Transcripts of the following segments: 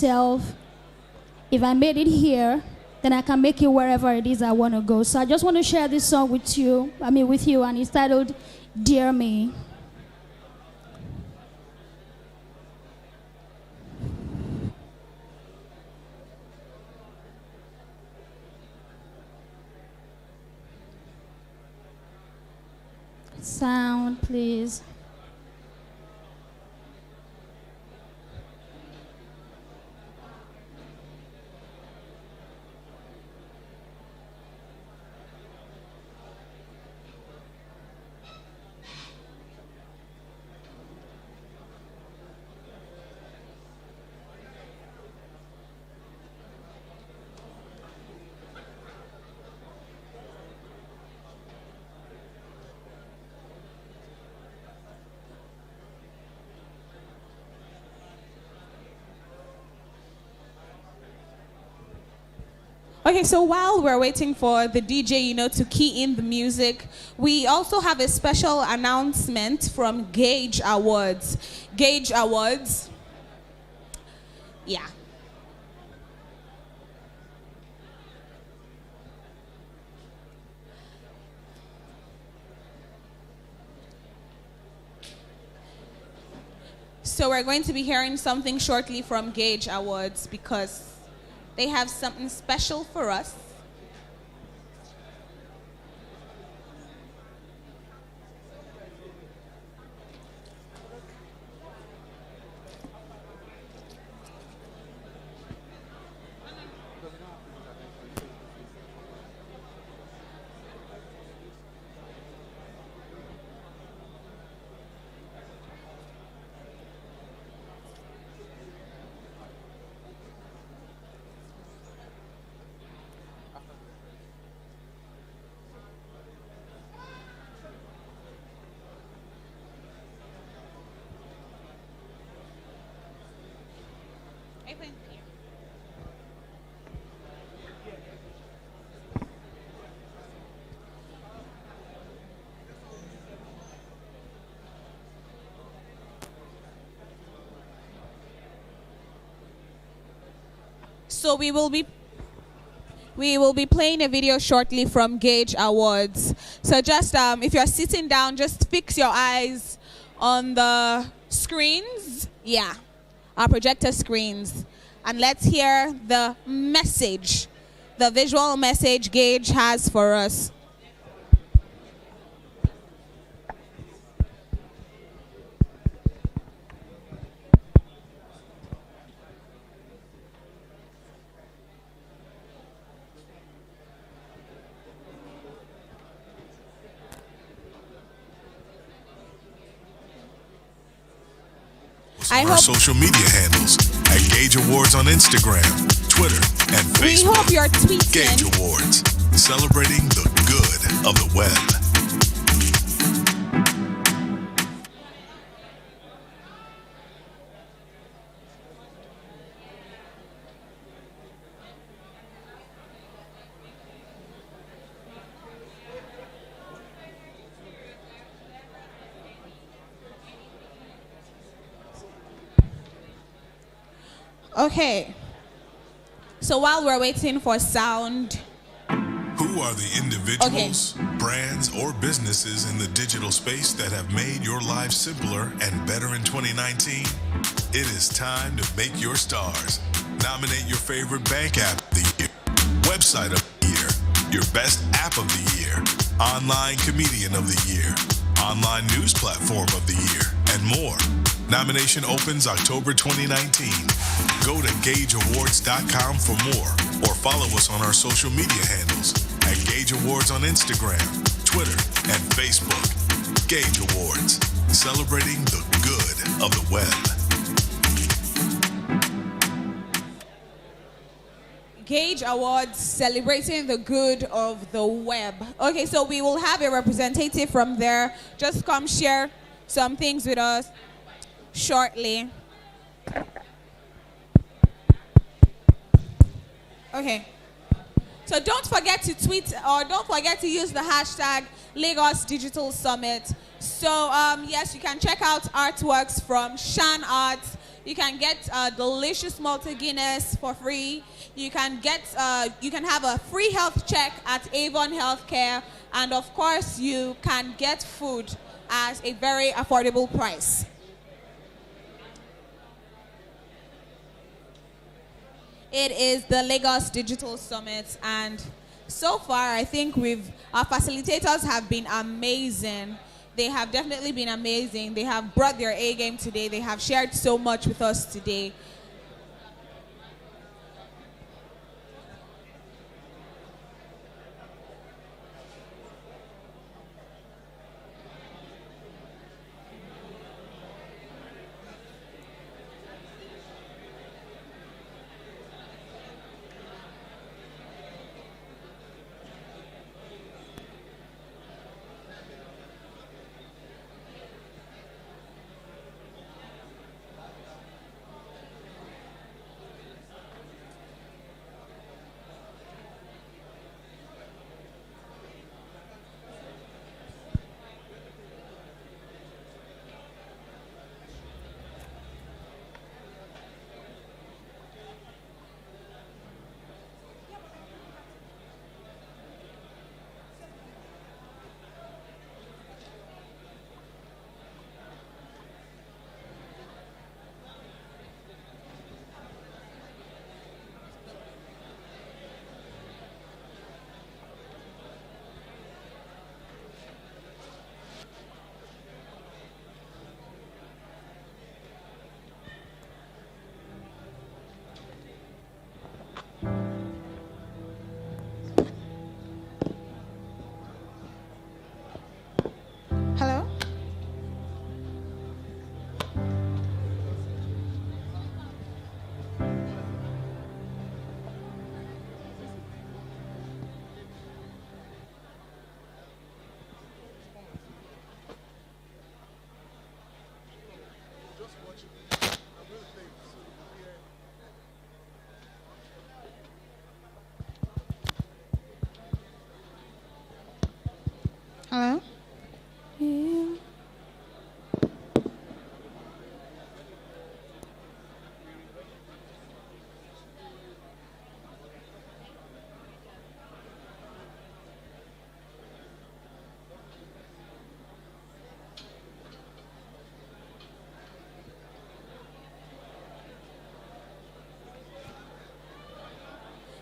myself, if I made it here, then I can make it wherever it is I want to go. So I just want to share this song with you, and it's titled Dear Me. Sound, please. Okay, so while we're waiting for the DJ, to key in the music, we also have a special announcement from Gage Awards. Gage Awards. Yeah. So we're going to be hearing something shortly from Gage Awards because they have something special for us. So we will be playing a video shortly from Gage Awards. So just if you're sitting down, just fix your eyes on the screens. Yeah, our projector screens. And let's hear the message, the visual message Gage has for us. Our social media handles at Gage Awards on Instagram, Twitter, and Facebook. We hope you're tweeting. Gage Awards, celebrating the good of the web. Okay, so while we're waiting for sound. Who are the individuals, brands, or businesses in the digital space that have made your life simpler and better in 2019? It is time to make your stars. Nominate your favorite bank app of the year, website of the year, your best app of the year, online comedian of the year, online news platform of the year, and more. Nomination opens October 2019. Go to GageAwards.com for more or follow us on our social media handles at Gage Awards on Instagram, Twitter, and Facebook. Gage Awards, celebrating the good of the web. Gage Awards, celebrating the good of the web. Okay, so we will have a representative from there. Just come share some things with us shortly. Okay. So don't forget to tweet or don't forget to use the hashtag Lagos Digital Summit. So yes, you can check out artworks from Shan Arts. You can get delicious Malta Guinness for free. You can have a free health check at Avon Healthcare, and of course, you can get food at a very affordable price. It is the Lagos Digital Summit, and so far, I think our facilitators have been amazing. They have definitely been amazing. They have brought their A game today. They have shared so much with us today. Hello? Hello? Yeah.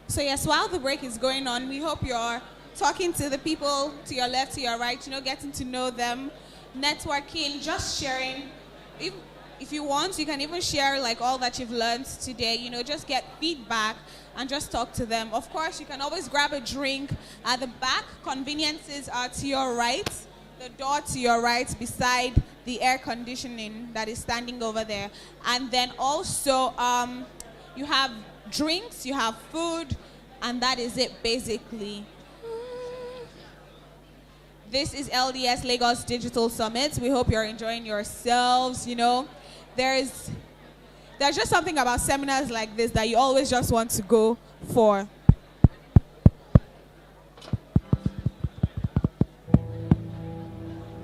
So yes, while the break is going on, we hope you're talking to the people to your left, to your right, getting to know them, networking, just sharing. If you want, you can even share like all that you've learned today, just get feedback and just talk to them. Of course, you can always grab a drink at the back. Conveniences are to your right, the door to your right beside the air conditioning that is standing over there. And then also, you have drinks, you have food, and that is it basically. This is LDS Lagos Digital Summit. We hope you're enjoying yourselves. There's just something about seminars like this that you always just want to go for.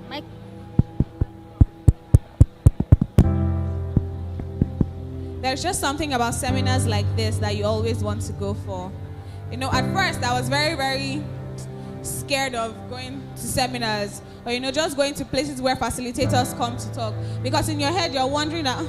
Mike. There's just something about seminars like this that you always want to go for. At first I was very, very scared of going to seminars or just going to places where facilitators come to talk, because in your head you're wondering that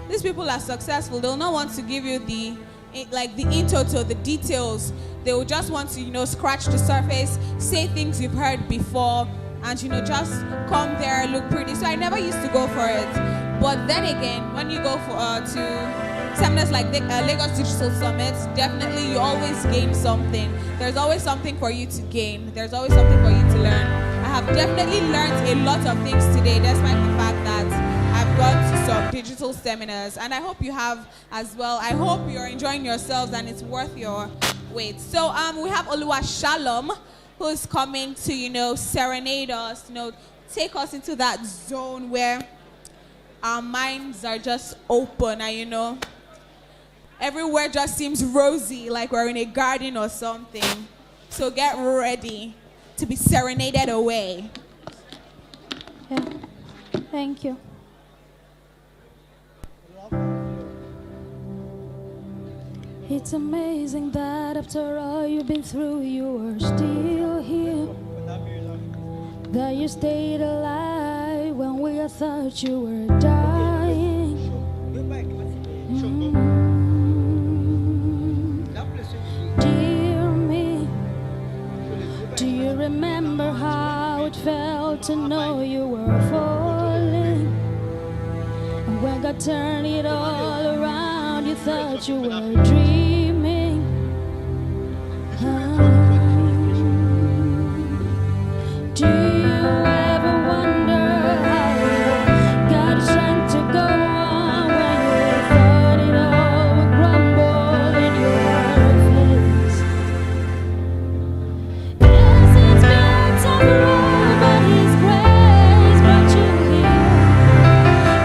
these people are successful, they'll not want to give you the in total, the details. They will just want to scratch the surface, say things you've heard before, and just come there, look pretty. So I never used to go for it. But then again, when you go to seminars like the Lagos Digital Summit, definitely you always gain something. There's always something for you to gain. There's always something for you to learn. I have definitely learned a lot of things today, despite the fact that I've gone to some digital seminars, and I hope you have as well. I hope you're enjoying yourselves and it's worth your wait. So we have Oluwa Shalom, who's coming to serenade us, take us into that zone where our minds are just open and everywhere just seems rosy, like we're in a garden or something. So get ready to be serenaded away. Yeah. Thank you. It's amazing that after all you've been through, you are still here. That you stayed alive when we thought you were dying. Dear me, do you remember how it felt to know you were falling? And when God turned it all around, you thought you were dreaming. Do you ever wonder how you got strength to go on when you thought it all would crumble in your face? Yes, it's been a tough road, but His grace brought you here.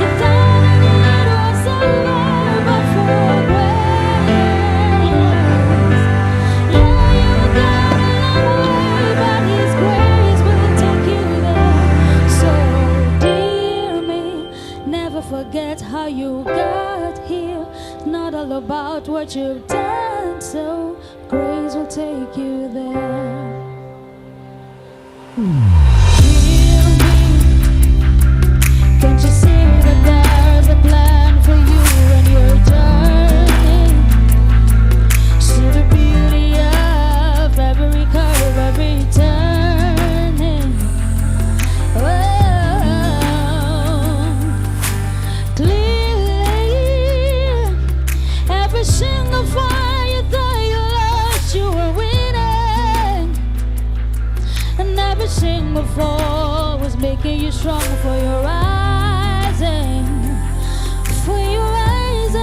You thought it was over, but for grace, yeah, you got a long way, but His grace will take you there. So, dear me, never forget how you got here. It's not all about what you've done, so grace will take you there. Dear me, can't you see that there's a plan for you and your journey? See the beauty of every curve, every turning. Clearly, every single fight you thought you lost, you were winning. And every single fall was making you stronger for your rising. For your rising.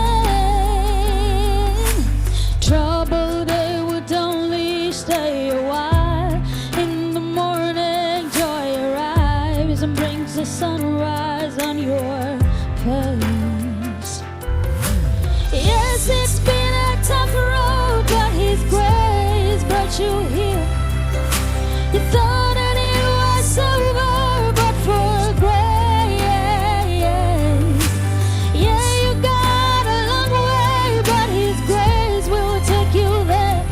Trouble, they would only stay a while. In the morning, joy arrives and brings the sunrise on your face. Yes, it's been a tough road, but His grace brought you here. You thought that it was over, but for grace, yeah, you got a long way, but His grace will take you there.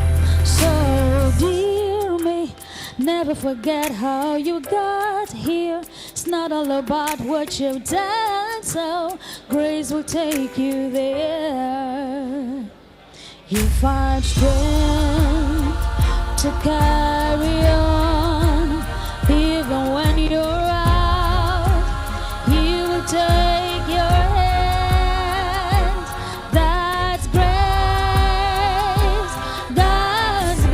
So, dear me, never forget how you got here. It's not all about what you've done, so grace will take you there. You find strength to carry on, even when you're out. He will take your hand. That's grace, God's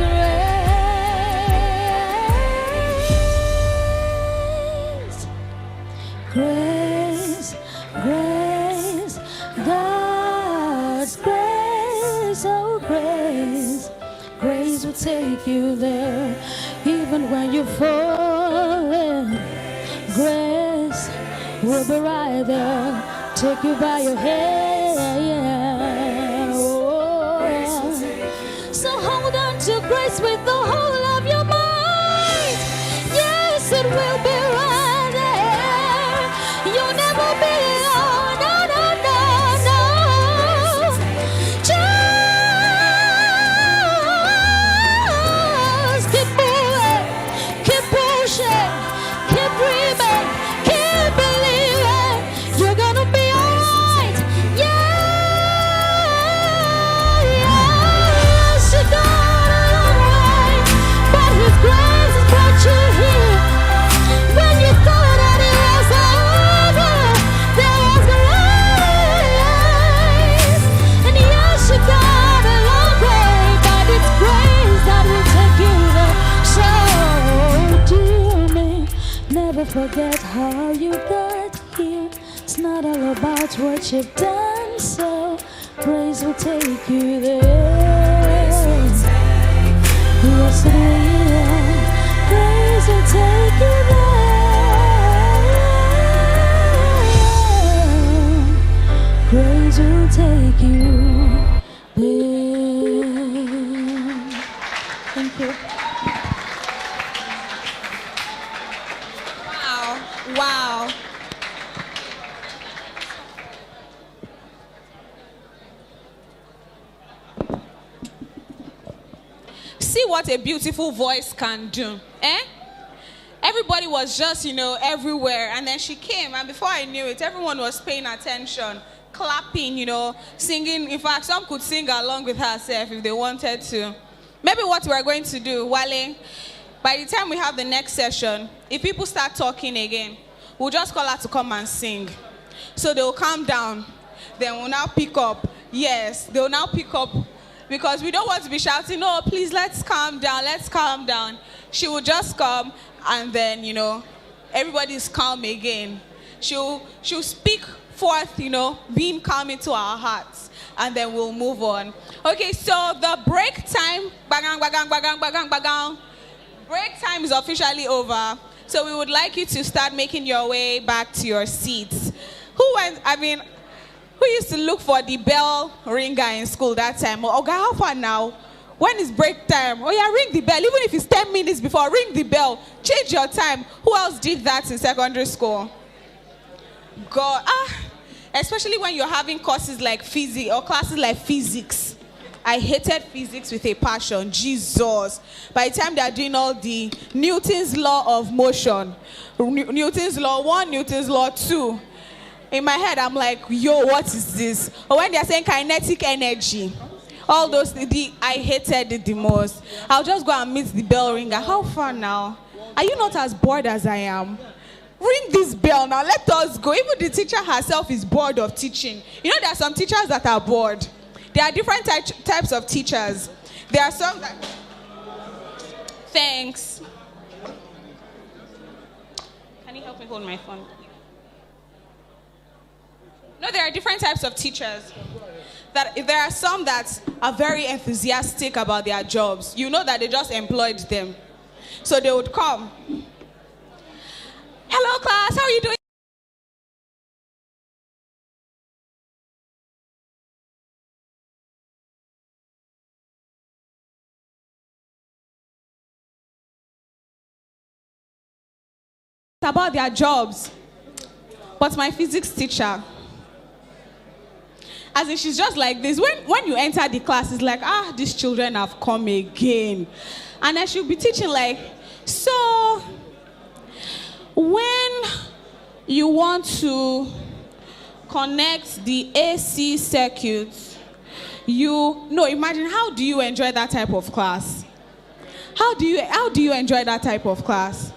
grace. Grace, God's grace, oh grace. Grace will take you there, even when you're falling. Grace will be right there, take you by your hand. Oh. So hold on to grace with the whole of your might. Yes, it will be right there. You'll never be alone. No, no, no, no. Just keep moving, keep pushing, keep dreaming, keep believing. You're gonna be alright. Yeah, yes, you got a long way, but His grace has brought you here. When you thought that it was over, there was grace. And yes, you got a long way, but it's grace that will take you there. So, dear me, never forget how you got here. It's not all about what you've done, so grace will take you there. Yes, it will. Grace will take you there. Grace will take you there. Thank you. Wow. Wow. See what a beautiful voice can do. Eh? Everybody was just, everywhere. And then she came, and before I knew it, everyone was paying attention, clapping, singing. In fact, some could sing along with herself if they wanted to. Maybe what we're going to do, Wale, by the time we have the next session, if people start talking again, we'll just call her to come and sing. So they'll calm down. Then we'll now pick up. Yes, they'll now pick up. Because we don't want to be shouting, no, please, let's calm down, let's calm down. She will just come, and then, everybody's calm again. She'll speak forth, being calm into our hearts, and then we'll move on. Okay, so the break time, bagang, bagang, bagang, bagang, bagang. Break time is officially over. So we would like you to start making your way back to your seats. Who used to look for the bell ringer in school that time? Okay, how far now? When is break time? Oh yeah, ring the bell. Even if it's 10 minutes before, ring the bell. Change your time. Who else did that in secondary school? God, especially when you're having courses like physics or classes like physics. I hated physics with a passion. Jesus. By the time they are doing all the Newton's law of motion, Newton's law 1, Newton's law 2. In my head, I'm like, yo, what is this? Or when they're saying kinetic energy, all those, I hated it the most. I'll just go and meet the bell ringer. How far now? Are you not as bored as I am? Ring this bell now, let us go. Even the teacher herself is bored of teaching. There are some teachers that are bored. There are different types of teachers. There are some that... Thanks. Can you help me hold my phone? No, there are different types of teachers. There are some that are very enthusiastic about their jobs. You know that they just employed them. So they would come. Hello, class. How are you doing? About their jobs. But my physics teacher, as in she's just like this. When you enter the class, it's like, these children have come again. And then she'll be teaching like, so when you want to connect the AC circuits, imagine, how do you enjoy that type of class? How do you enjoy that type of class?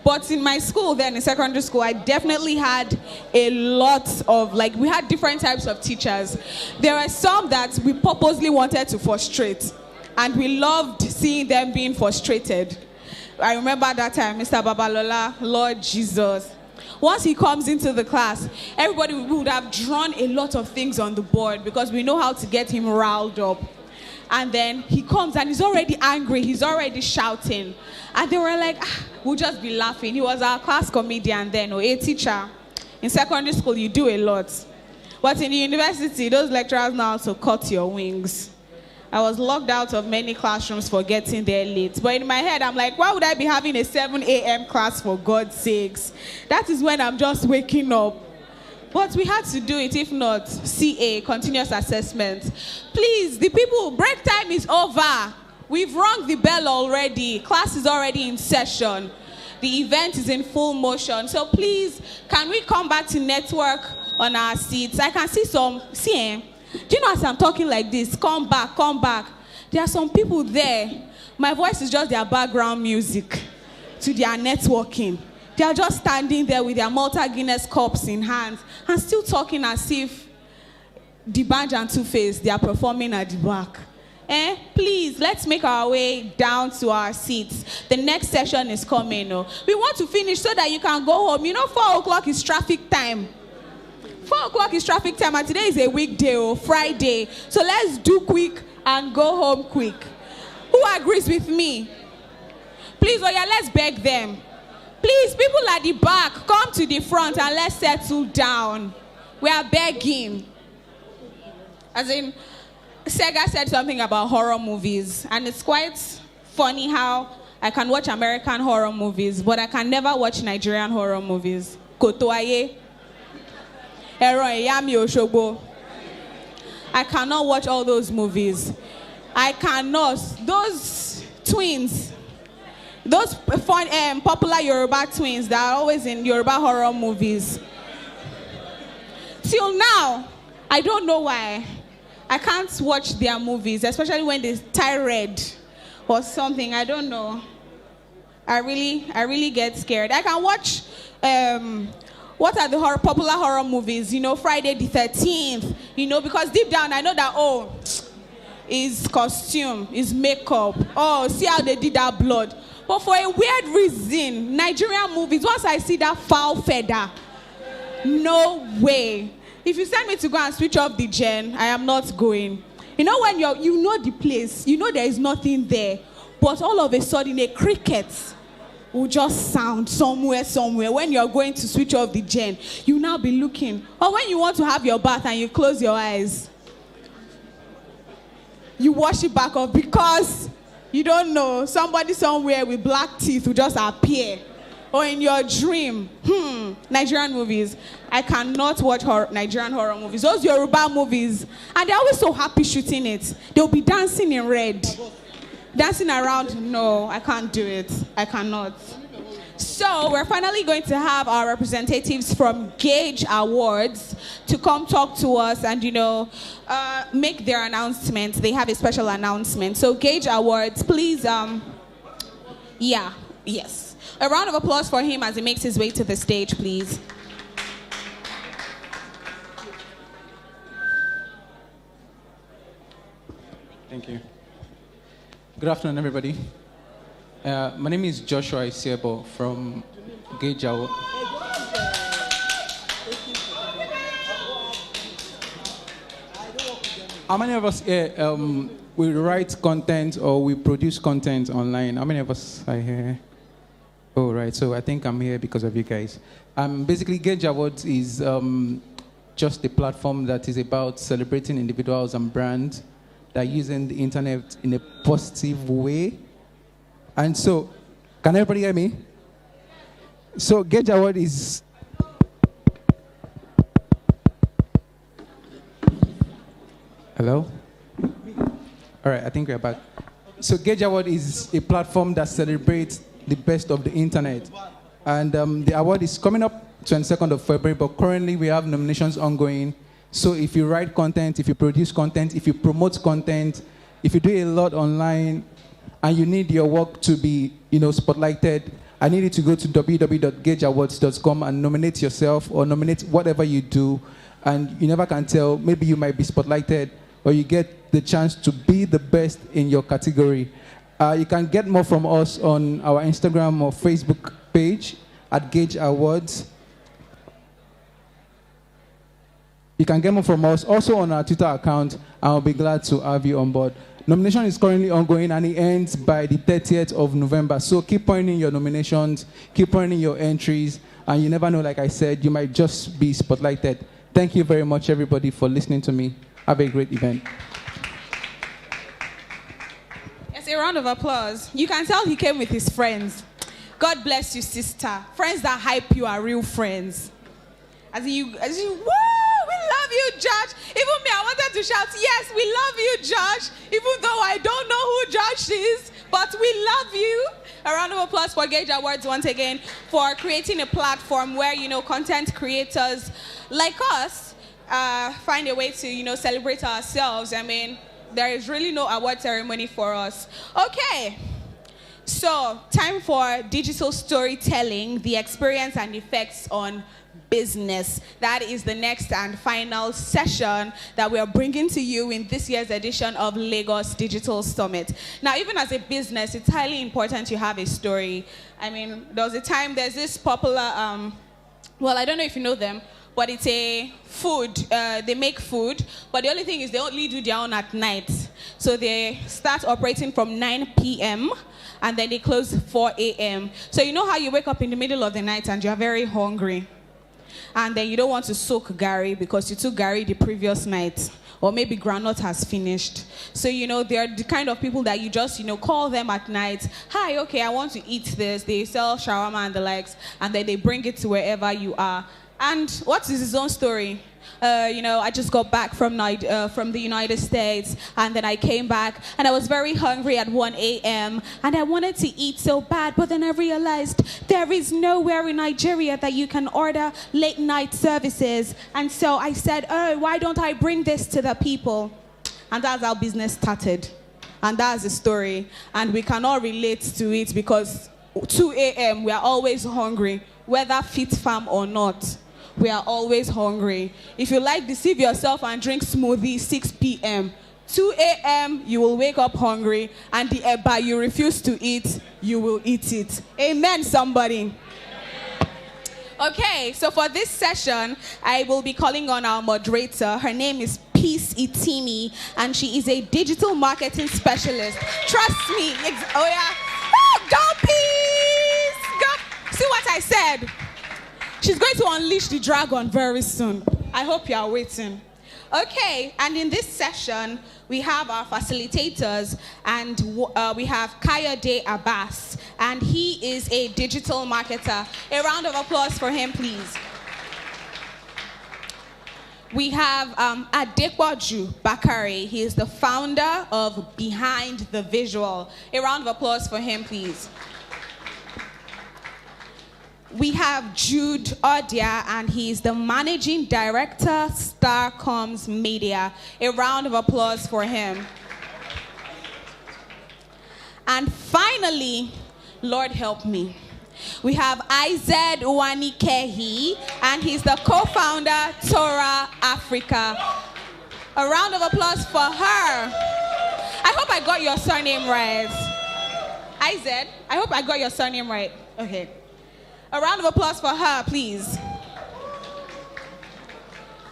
But in my school then, in secondary school, I definitely had a lot of, we had different types of teachers. There are some that we purposely wanted to frustrate, and we loved seeing them being frustrated. I remember that time, Mr. Babalola, Lord Jesus. Once he comes into the class, everybody would have drawn a lot of things on the board because we know how to get him riled up. And then he comes and he's already angry. He's already shouting. And they were like, we'll just be laughing. He was our class comedian then, or a teacher. In secondary school, you do a lot. But in the university, those lecturers know how to cut your wings. I was locked out of many classrooms for getting there late. But in my head, I'm like, why would I be having a 7 a.m. class, for God's sakes? That is when I'm just waking up. But we had to do it, if not, CA, continuous assessment. Please, the people, break time is over. We've rung the bell already. Class is already in session. The event is in full motion. So please, can we come back to network on our seats? I can see some, do you know as I'm talking like this? Come back, come back. There are some people there. My voice is just their background music to their networking. They are just standing there with their Malta Guinness cups in hand and still talking as if the Banj and Two-Face, they are performing at the back. Please, let's make our way down to our seats. The next session is coming. We want to finish so that you can go home. 4 o'clock is traffic time. 4 o'clock is traffic time, and today is a weekday, Friday. So let's do quick and go home quick. Who agrees with me? Please, let's beg them. Please, people at the back, come to the front and let's settle down. We are begging. As in, Sega said something about horror movies, and it's quite funny how I can watch American horror movies, but I can never watch Nigerian horror movies. Kotoaye, Ero Eyami Oshogbo. I cannot watch all those movies. I cannot. Those twins, those fun, popular Yoruba twins that are always in Yoruba horror movies. Till now, I don't know why. I can't watch their movies, especially when they tie red or something. I don't know. I really get scared. I can watch, what are the popular horror movies? You know, Friday the 13th, you know, because deep down I know that, oh, is costume, is makeup. Oh, see how they did that blood. But for a weird reason, Nigerian movies, once I see that foul feather, no way. If you send me to go and switch off the gen, I am not going. You know when you know the place, you know there is nothing there, but all of a sudden a cricket will just sound somewhere. When you're going to switch off the gen, you now be looking. Or when you want to have your bath and you close your eyes, you wash it back off because you don't know, somebody somewhere with black teeth will just appear. Or in your dream, Nigerian movies. I cannot watch Nigerian horror movies. Those Yoruba movies, and they're always so happy shooting it. They'll be dancing in red. Dancing around, no, I can't do it. I cannot. So we're finally going to have our representatives from Gage Awards to come talk to us and, you know, make their announcements. They have a special announcement. So Gage Awards, please, yes. A round of applause for him as he makes his way to the stage, please. Thank you. Good afternoon, everybody. My name is Joshua Isiebo from Gage Award. How many of us here we write content or we produce content online? How many of us are here? Oh, right. So I think I'm here because of you guys. Basically, Gage Awards is just a platform that is about celebrating individuals and brands that are using the internet in a positive way. And so, can everybody hear me? So, Gage Award is... Hello? All right, I think we're back. So, Gage Award is a platform that celebrates the best of the internet. And the award is coming up 22nd of February, but currently we have nominations ongoing. So if you write content, if you produce content, if you promote content, if you do a lot online, and you need your work to be, you know, spotlighted, I need you to go to www.gageawards.com and nominate yourself or nominate whatever you do. And you never can tell, maybe you might be spotlighted or you get the chance to be the best in your category. You can get more from us on our Instagram or Facebook page at Gage Awards. You can get more from us also on our Twitter account, and I'll be glad to have you on board. Nomination is currently ongoing, and it ends by the 30th of November. So keep pointing your nominations, keep pointing your entries, and you never know, like I said, you might just be spotlighted. Thank you very much, everybody, for listening to me. Have a great event. A round of applause. You can tell he came with his friends. God bless you, sister. Friends that hype you are real friends. As you, woo, we love you, Josh. Even me, I wanted to shout, yes, we love you, Josh. Even though I don't know who Josh is, but we love you. A round of applause for Gage Awards once again for creating a platform where, you know, content creators like us find a way to, you know, celebrate ourselves. I mean, there is really no award ceremony for us. Okay, so time for digital storytelling, the experience and effects on business. That is the next and final session that we are bringing to you in this year's edition of Lagos Digital Summit. Now, even as a business, it's highly important you have a story. I mean, there was a time, there's this popular, well, I don't know if you know them, but it's a food, they make food, but the only thing is they only do their own at night. So they start operating from 9 p.m. and then they close 4 a.m. So you know how you wake up in the middle of the night and you're very hungry, and then you don't want to soak Gary because you took Gary the previous night, or maybe groundnut has finished. So, you know, they're the kind of people that you just, you know, call them at night. Hi, okay, I want to eat this. They sell shawarma and the likes, and then they bring it to wherever you are. And what is his own story? I just got back from the United States, and then I came back, and I was very hungry at 1 a.m., and I wanted to eat so bad, but then I realized there is nowhere in Nigeria that you can order late night services. And so I said, oh, why don't I bring this to the people? And that's how business started. And that's the story. And we cannot relate to it because 2 a.m. we are always hungry, whether fit farm or not. We are always hungry. If you like, deceive yourself and drink smoothie 6 p.m. 2 a.m. you will wake up hungry, and the eba you refuse to eat, you will eat it. Amen, somebody. Okay, so for this session, I will be calling on our moderator. Her name is Peace Itimi, and she is a digital marketing specialist. Trust me. Oh, yeah. Oh, go, Peace! Go. See what I said? She's going to unleash the dragon very soon. I hope you are waiting. Okay, and in this session, we have our facilitators, and we have Kayode Abbas, and he is a digital marketer. A round of applause for him, please. We have Adekwaju Bakari. He is the founder of Behind the Visual. A round of applause for him, please. We have Jude Odia, and he's the managing director, Starcoms Media. A round of applause for him. And finally, Lord help me, we have Ized Uwanikehi, and he's the co-founder, Torah Africa. A round of applause for her. I hope I got your surname right. Ized, I hope I got your surname right. Okay. A round of applause for her, please.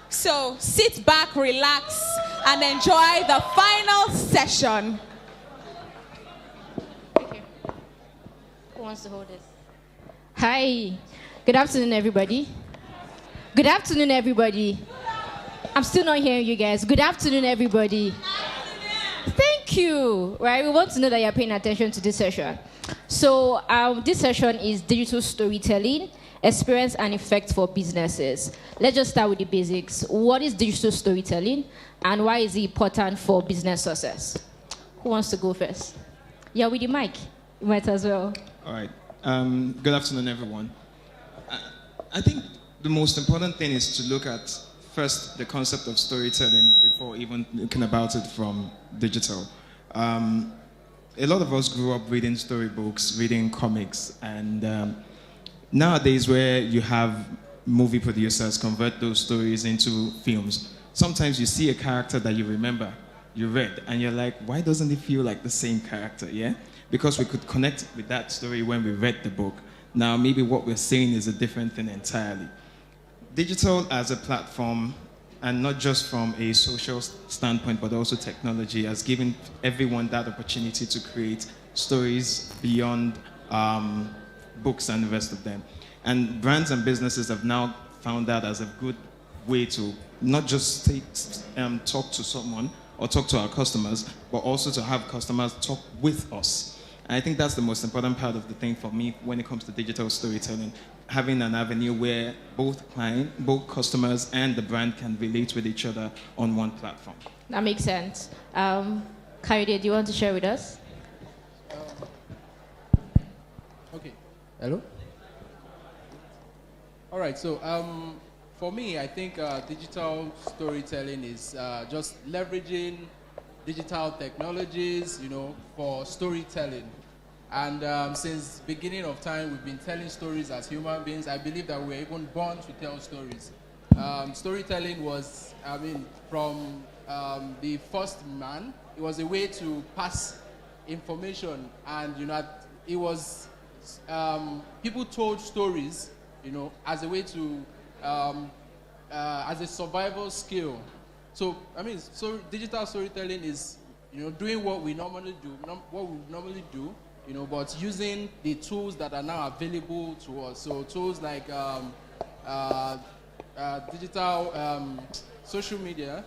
So sit back, relax, and enjoy the final session. Okay. Who wants to hold this? Hi. Good afternoon, everybody. Good afternoon, everybody. I'm still not hearing you guys. Good afternoon, everybody. Thank you. Right, we want to know that you're paying attention to this session. So this session is digital storytelling, experience and effect for businesses. Let's just start with the basics. What is digital storytelling, and why is it important for business success? Who wants to go first? Yeah, with the mic. You might as well. All right. Good afternoon, everyone. I think the most important thing is to look at first the concept of storytelling before even looking about it from digital. A lot of us grew up reading storybooks, reading comics, and nowadays where you have movie producers convert those stories into films, sometimes you see a character that you remember, you read, and you're like, why doesn't it feel like the same character, yeah? Because we could connect with that story when we read the book. Now, maybe what we're saying is a different thing entirely. Digital as a platform, and not just from a social standpoint, but also technology, has given everyone that opportunity to create stories beyond books and the rest of them. And brands and businesses have now found that as a good way to not just talk to someone or talk to our customers, but also to have customers talk with us. And I think that's the most important part of the thing for me when it comes to digital storytelling. Having an avenue where both customers and the brand can relate with each other on one platform. That makes sense. Kayode, do you want to share with us? Okay. Hello? All right, so for me, I think digital storytelling is just leveraging digital technologies, for storytelling. And since beginning of time, we've been telling stories as human beings. I believe that we're even born to tell stories. Storytelling was, from the first man, it was a way to pass information. And, it was, people told stories, as a way to, as a survival skill. So, digital storytelling is, doing what we normally do, but using the tools that are now available to us. So tools like digital social media,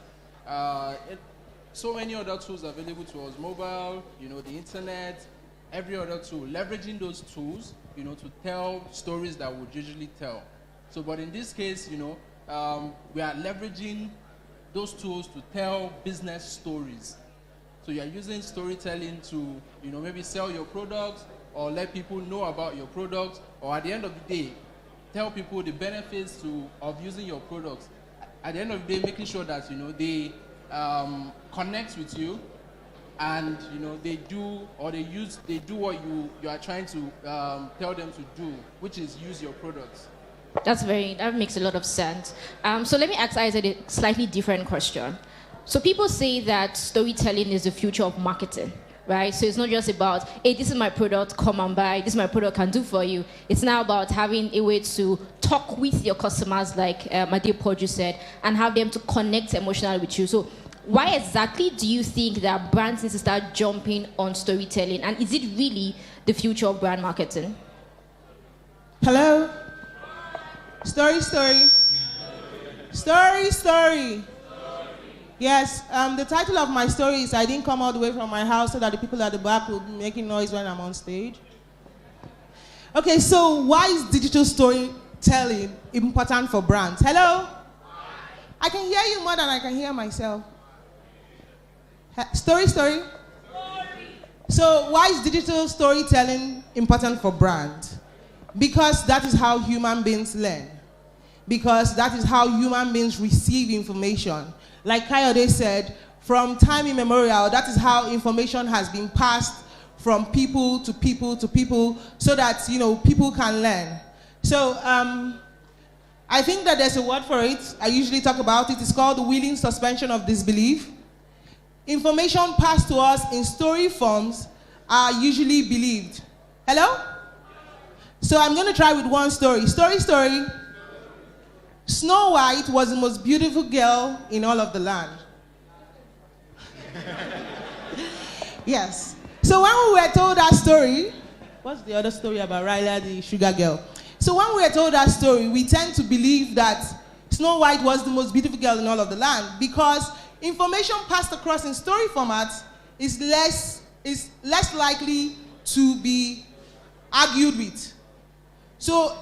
so many other tools available to us, mobile, the internet, every other tool, leveraging those tools, to tell stories that we would usually tell. So, but in this case, we are leveraging those tools to tell business stories. So you are using storytelling to, maybe sell your products or let people know about your products, or at the end of the day, tell people the benefits of using your products. At the end of the day, making sure that, they connect with you and, they do what you are trying to tell them to do, which is use your products. That makes a lot of sense. So let me ask Isaac a slightly different question. So people say that storytelling is the future of marketing, right? So it's not just about, hey, this is my product, come and buy, this is my product can do for you. It's now about having a way to talk with your customers, like my dear Podju said, and have them to connect emotionally with you. So why exactly do you think that brands need to start jumping on storytelling? And is it really the future of brand marketing? Hello? Story. Yes, the title of my story is I didn't come all the way from my house so that the people at the back will be making noise when I'm on stage. Okay, so why is digital storytelling important for brands? Hello? I can hear you more than I can hear myself. Story. So why is digital storytelling important for brands? Because that is how human beings learn. Because that is how human beings receive information. Like Kayode said, from time immemorial, that is how information has been passed from people to people to people so that, people can learn. So I think that there's a word for it. I usually talk about it. It's called the willing suspension of disbelief. Information passed to us in story forms are usually believed. Hello? So I'm going to try with one story. Story. Snow White was the most beautiful girl in all of the land. Yes. So when we were told that story, what's the other story about Riley, the sugar girl? So when we were told that story, we tend to believe that Snow White was the most beautiful girl in all of the land because information passed across in story formats is less likely to be argued with. So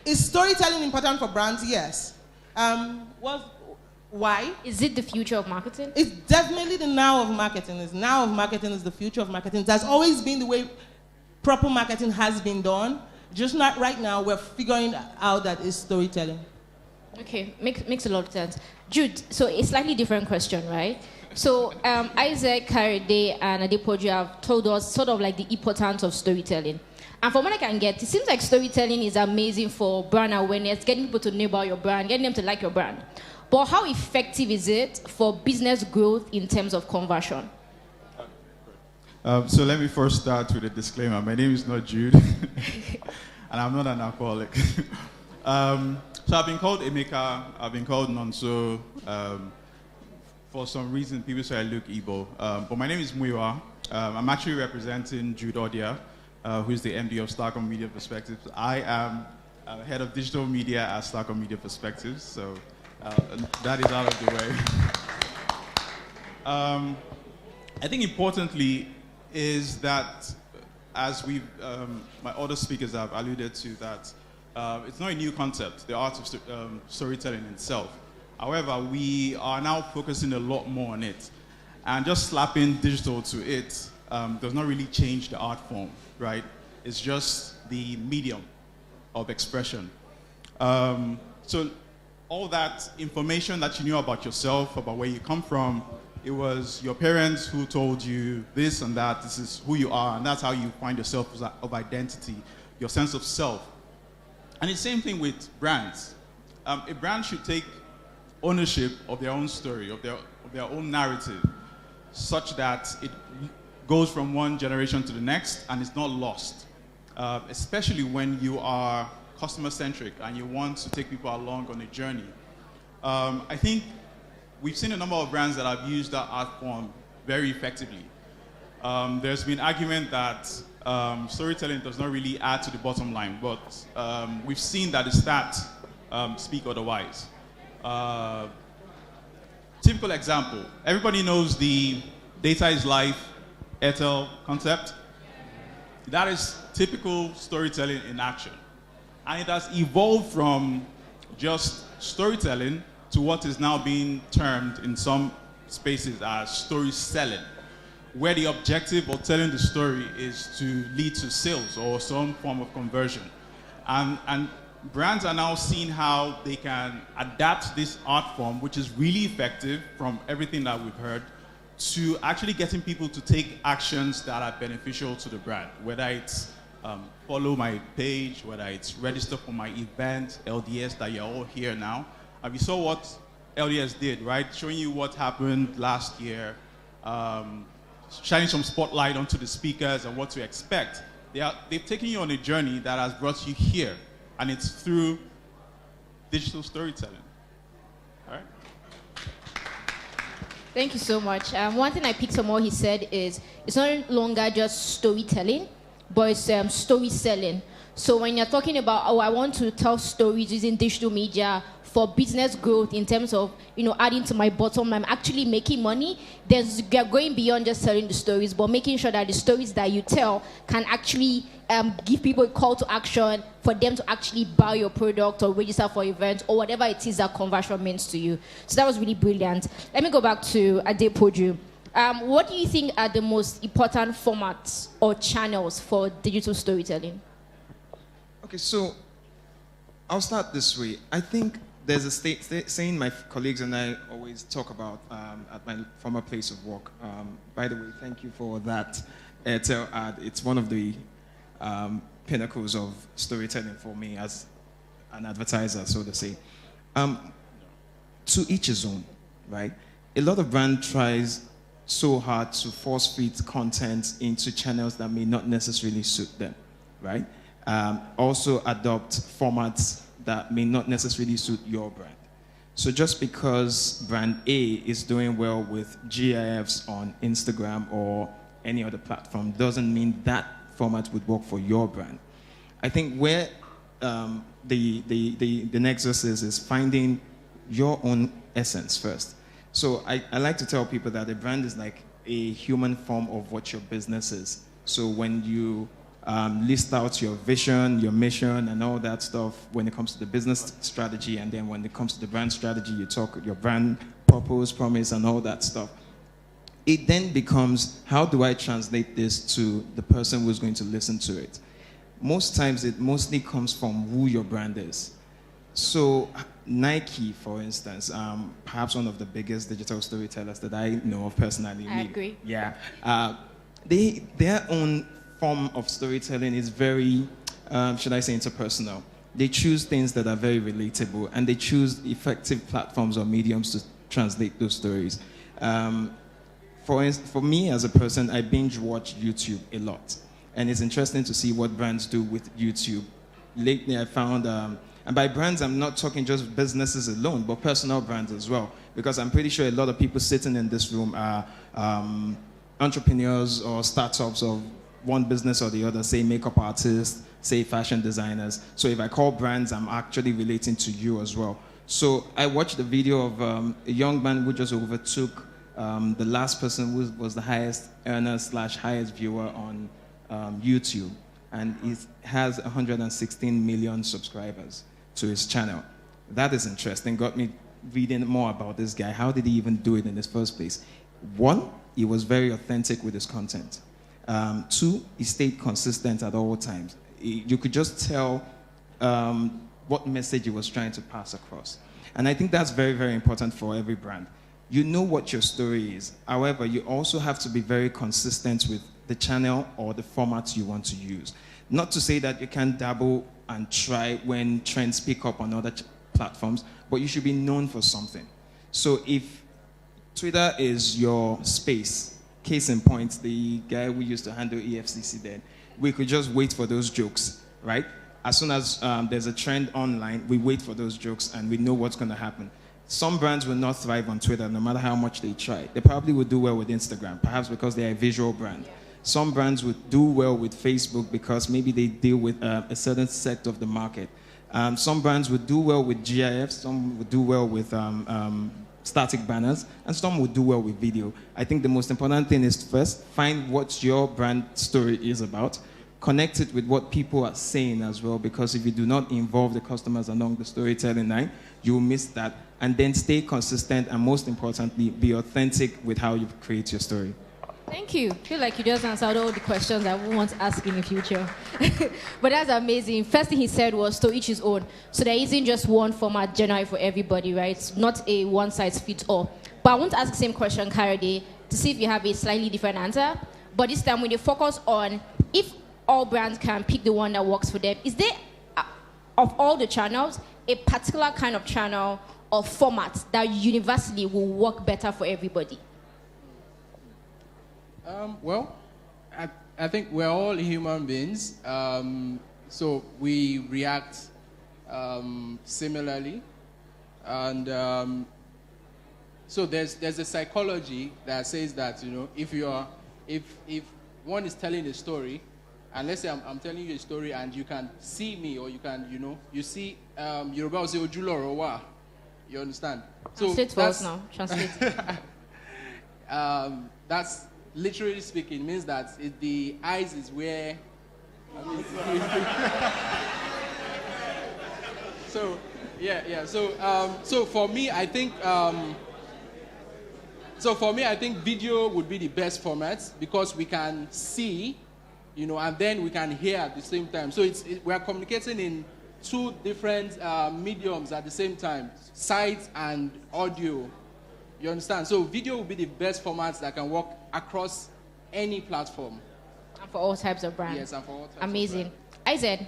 is storytelling important for brands? Yes. Why? Is it the future of marketing? It's definitely the now of marketing. Marketing is the future of marketing. It has always been the way proper marketing has been done. Just not right now. We're figuring out that it's storytelling. Okay, makes a lot of sense. Jude, so a slightly different question, right? So Isaac, Kayode, and Adepoju have told us sort of like the importance of storytelling. And from what I can get, it seems like storytelling is amazing for brand awareness, getting people to know about your brand, getting them to like your brand. But how effective is it for business growth in terms of conversion? So let me first start with a disclaimer. My name is not Jude, and I'm not an alcoholic. So I've been called Emeka, I've been called Nonso. For some reason, people say I look Igbo. But my name is Muiwa. I'm actually representing Jude Odia, who's the MD of Starcom Media Perspectives. I am head of digital media at Starcom Media Perspectives, so that is out of the way. I think importantly is that, as my other speakers have alluded to, that it's not a new concept, the art of storytelling itself. However, we are now focusing a lot more on it. And just slapping digital to it does not really change the art form, right? It's just the medium of expression. So all that information that you knew about yourself, about where you come from, it was your parents who told you this and that, this is who you are, and that's how you find your sense of identity, your sense of self. And the same thing with brands. A brand should take ownership of their own story, of their own narrative, such that it goes from one generation to the next and it's not lost, especially when you are customer-centric and you want to take people along on a journey. I think we've seen a number of brands that have used that art form very effectively. There's been argument that storytelling does not really add to the bottom line, but we've seen that the stats speak otherwise. Typical example, everybody knows the data is life, Airtel concept. That is typical storytelling in action. And it has evolved from just storytelling to what is now being termed in some spaces as story selling, where the objective of telling the story is to lead to sales or some form of conversion. And brands are now seeing how they can adapt this art form, which is really effective from everything that we've heard, to actually getting people to take actions that are beneficial to the brand, whether it's follow my page, whether it's register for my event, LDS, that you're all here now. And we saw what LDS did, right? Showing you what happened last year, shining some spotlight onto the speakers and what to expect. They've taken you on a journey that has brought you here, and it's through digital storytelling. All right? Thank you so much. One thing I picked from what he said is it's no longer just storytelling, but it's story selling. So when you're talking about, I want to tell stories using digital media for business growth in terms of, adding to my bottom line, actually making money, you're going beyond just telling the stories, but making sure that the stories that you tell can actually give people a call to action for them to actually buy your product or register for events or whatever it is that conversion means to you. So that was really brilliant. Let me go back to Adepoju. What do you think are the most important formats or channels for digital storytelling? Okay, so I'll start this way. I think there's a saying my colleagues and I always talk about at my former place of work. By the way, thank you for that Airtel ad. It's one of the pinnacles of storytelling for me as an advertiser, so to say. To each his own, right? A lot of brand tries so hard to force feed content into channels that may not necessarily suit them, right? Also adopt formats that may not necessarily suit your brand. So just because brand A is doing well with GIFs on Instagram or any other platform doesn't mean that format would work for your brand. I think where the nexus is finding your own essence first. So I like to tell people that a brand is like a human form of what your business is. So when you list out your vision, your mission, and all that stuff when it comes to the business strategy, and then when it comes to the brand strategy, you talk your brand purpose, promise, and all that stuff. It then becomes, how do I translate this to the person who's going to listen to it? Most times, it mostly comes from who your brand is. So Nike, for instance, perhaps one of the biggest digital storytellers that I know of personally. I agree. Yeah. Their own form of storytelling is very, should I say, interpersonal. They choose things that are very relatable, and they choose effective platforms or mediums to translate those stories. For me as a person, I binge watch YouTube a lot, and it's interesting to see what brands do with YouTube. Lately, I found, and by brands, I'm not talking just businesses alone, but personal brands as well, because I'm pretty sure a lot of people sitting in this room are entrepreneurs or startups of one business or the other, say makeup artists, say fashion designers. So if I call brands, I'm actually relating to you as well. So I watched the video of a young man who just overtook the last person who was the highest earner / highest viewer on YouTube. And he has 116 million subscribers to his channel. That is interesting. Got me reading more about this guy. How did he even do it in the first place? One, he was very authentic with his content. Two, he stayed consistent at all times. You could just tell what message he was trying to pass across. And I think that's very, very important for every brand. You know what your story is. However, you also have to be very consistent with the channel or the format you want to use. Not to say that you can dabble and try when trends pick up on other platforms, but you should be known for something. So if Twitter is your space, case in point, the guy who used to handle EFCC then, we could just wait for those jokes, right? As soon as there's a trend online, we wait for those jokes and we know what's going to happen. Some brands will not thrive on Twitter no matter how much they try. They probably would do well with Instagram, perhaps because they're a visual brand. Some brands would do well with Facebook because maybe they deal with a certain set of the market. Some brands would do well with GIFs, some would do well with static banners, and some would do well with video. I think the most important thing is to first find what your brand story is about, connect it with what people are saying as well, because if you do not involve the customers along the storytelling line, you will miss that. And then stay consistent, and most importantly, be authentic with how you create your story. Thank you. I feel like you just answered all the questions I want to ask in the future. But that's amazing. First thing he said was to each his own. So there isn't just one format generally for everybody, right? It's not a one-size-fits-all. But I want to ask the same question, Kayode, to see if you have a slightly different answer. But this time, when you focus on if all brands can pick the one that works for them, is there, of all the channels, a particular kind of channel or format that universally will work better for everybody? Well, I think we're all human beings, so we react similarly, and so there's a psychology that says that, you know, if one is telling a story, and let's say I'm telling you a story and you can see me, or you can, you know, you see Yoruba will say Ojulo Rowa, you understand? Translate for us now. Translate. That's literally speaking means that the eyes is where. So yeah. So for me, I think. So for me, I think video would be the best format because we can see, you know, and then we can hear at the same time. So we are communicating in two different mediums at the same time, sight and audio. You understand? So video will be the best format that can work across any platform. And for all types of brands. Yes, and for all types Amazing. of brands. Isaac,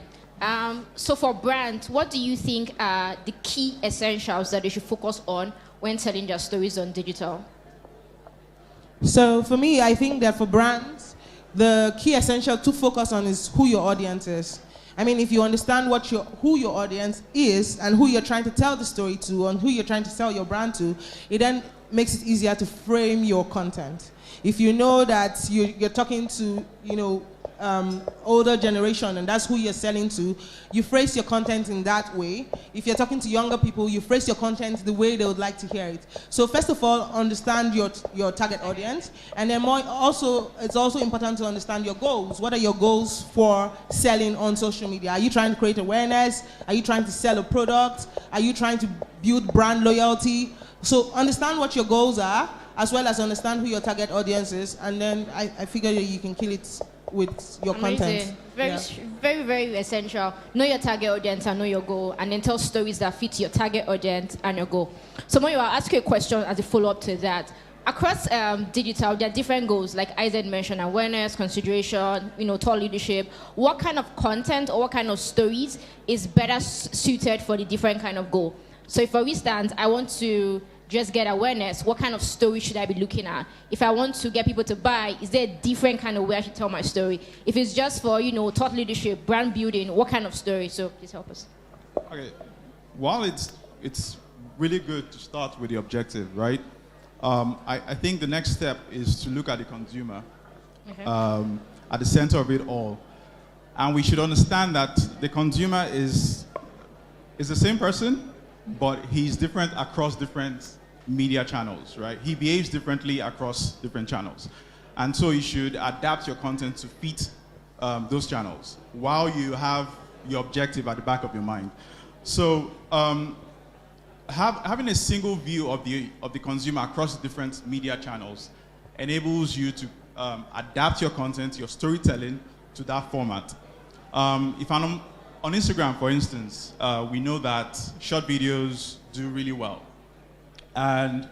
so for brands, what do you think are the key essentials that they should focus on when telling their stories on digital? So for me, I think that for brands, the key essential to focus on is who your audience is. I mean, if you understand who your audience is and who you're trying to tell the story to and who you're trying to sell your brand to, it then makes it easier to frame your content. If you know that you're talking to, you know, older generation and that's who you're selling to, you phrase your content in that way. If you're talking to younger people, you phrase your content the way they would like to hear it. So first of all, understand your target audience, and then it's also important to understand your goals. What are your goals for selling on social media? Are you trying to create awareness? Are you trying to sell a product? Are you trying to build brand loyalty? So understand what your goals are, as well as understand who your target audience is, and then I figure you can kill it with your content. Very, very essential. Know your target audience and know your goal, and then tell stories that fit your target audience and your goal. So Moyo, I'll ask you a question as a follow-up to that. Across digital, there are different goals, like Isaac mentioned, awareness, consideration, you know, thought leadership. What kind of content or what kind of stories is better suited for the different kind of goal? So if, for instance, I want to just get awareness, what kind of story should I be looking at? If I want to get people to buy, is there a different kind of way I should tell my story? If it's just for, you know, thought leadership, brand building, what kind of story? So please help us. Okay. While it's really good to start with the objective, right? I think the next step is to look at the consumer at the center of it all. And we should understand that the consumer is the same person, but he's different across different media channels, right? He behaves differently across different channels. And so you should adapt your content to fit those channels while you have your objective at the back of your mind. So having a single view of the consumer across different media channels enables you to adapt your content, your storytelling to that format. If I'm on Instagram, for instance, we know that short videos do really well. And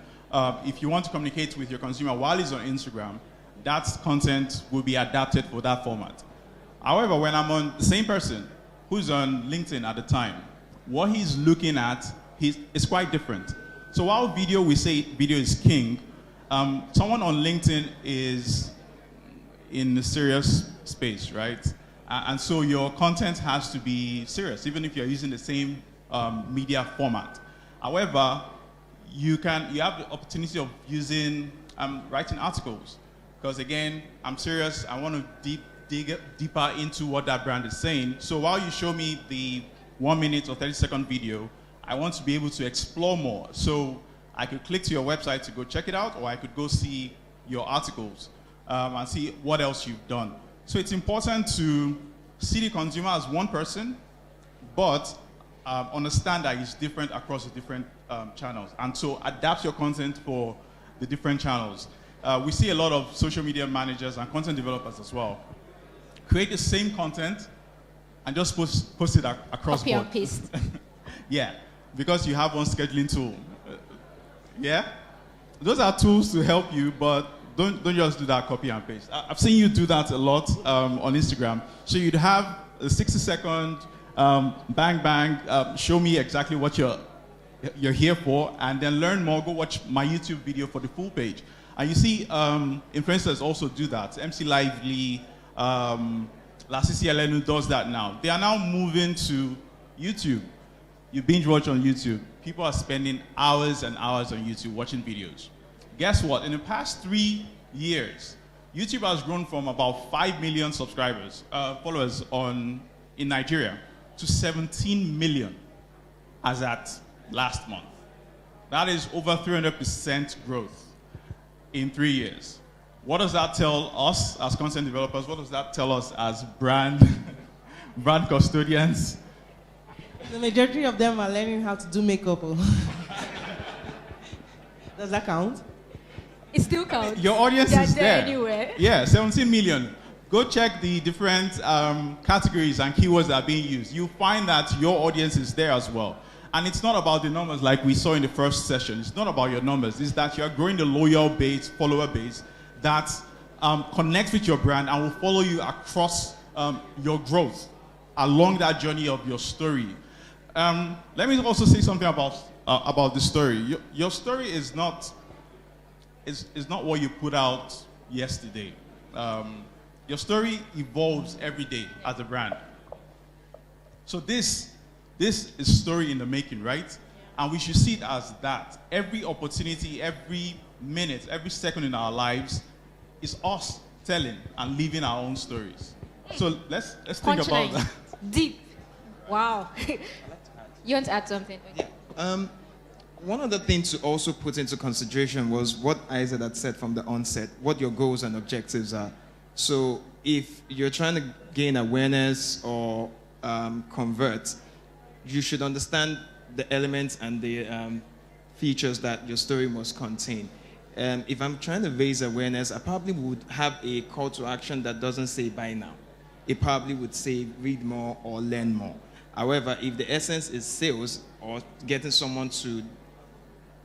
if you want to communicate with your consumer while he's on Instagram, that content will be adapted for that format. However, when I'm on the same person who's on LinkedIn at the time, what he's looking at is quite different. So while we say video is king, someone on LinkedIn is in the serious space, right? And so your content has to be serious, even if you're using the same media format. However, you have the opportunity of using writing articles, because again, I'm serious. I want to dig deeper into what that brand is saying. So while you show me the 1 minute or 30-second video, I want to be able to explore more. So I could click to your website to go check it out, or I could go see your articles and see what else you've done. So it's important to see the consumer as one person, but understand that it's different across the different channels. And so adapt your content for the different channels. We see a lot of social media managers and content developers as well create the same content and just post it across Copy board. and paste. Yeah, because you have one scheduling tool. Yeah? Those are tools to help you, but don't just do that copy and paste. I've seen you do that a lot on Instagram. So you'd have a 60-second bang bang, show me exactly what you're here for, and then learn more, go watch my YouTube video for the full page. And you see influencers also do that. MC Lively, Lasisi Elenu does that now. They are now moving to YouTube. You binge watch on YouTube. People are spending hours and hours on YouTube watching videos. Guess what? In the past 3 years, YouTube has grown from about 5 million subscribers, followers in Nigeria, to 17 million as at last month. That is over 300% growth in 3 years. What does that tell us as content developers? What does that tell us as brand custodians? The majority of them are learning how to do makeup. Does that count? It still counts. Your audience is there. Anywhere. Yeah, 17 million. Go check the different categories and keywords that are being used. You'll find that your audience is there as well. And it's not about the numbers like we saw in the first session. It's not about your numbers. It's that you're growing the loyal base, follower base that connects with your brand and will follow you across your growth along that journey of your story. Let me also say something about the story. Your story is not what you put out yesterday. Your story evolves every day as a brand. So this is story in the making, right? And we should see it as that. Every opportunity, every minute, every second in our lives is us telling and living our own stories. So let's think about that. Deep. Wow. You want to add something? Yeah. One other thing to also put into consideration was what Isaac had said from the onset, what your goals and objectives are. So if you're trying to gain awareness or convert, you should understand the elements and the features that your story must contain. If I'm trying to raise awareness, I probably would have a call to action that doesn't say buy now. It probably would say read more or learn more. However, if the essence is sales or getting someone to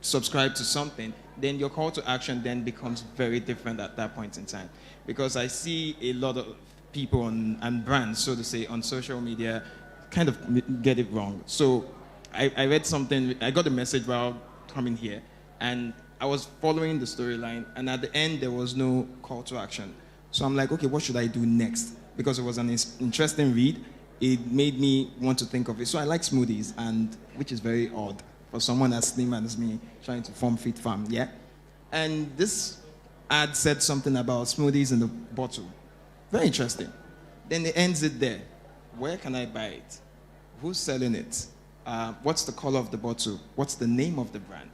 subscribe to something, then your call to action then becomes very different at that point in time. Because I see a lot of people and brands, so to say, on social media kind of get it wrong. So I read something, I got a message while coming here, and I was following the storyline, and at the end there was no call to action. So I'm like, okay, what should I do next? Because it was an interesting read. It made me want to think of it. So I like smoothies, and which is very odd for someone as slim as me trying to form Fit Farm, yeah? And this ad said something about smoothies in the bottle. Very interesting. Then it ends it there. Where can I buy it? Who's selling it? What's the color of the bottle? What's the name of the brand?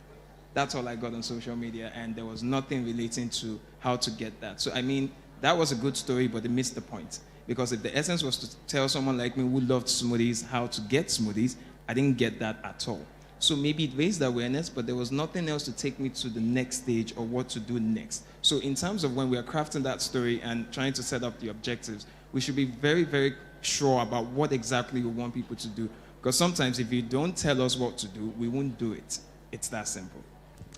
That's all I got on social media, and there was nothing relating to how to get that. So, I mean, that was a good story, but it missed the point. Because if the essence was to tell someone like me who loved smoothies how to get smoothies, I didn't get that at all. So maybe it raised awareness, but there was nothing else to take me to the next stage or what to do next. So in terms of when we are crafting that story and trying to set up the objectives, we should be very, very sure about what exactly we want people to do. Because sometimes if you don't tell us what to do, we won't do it. It's that simple.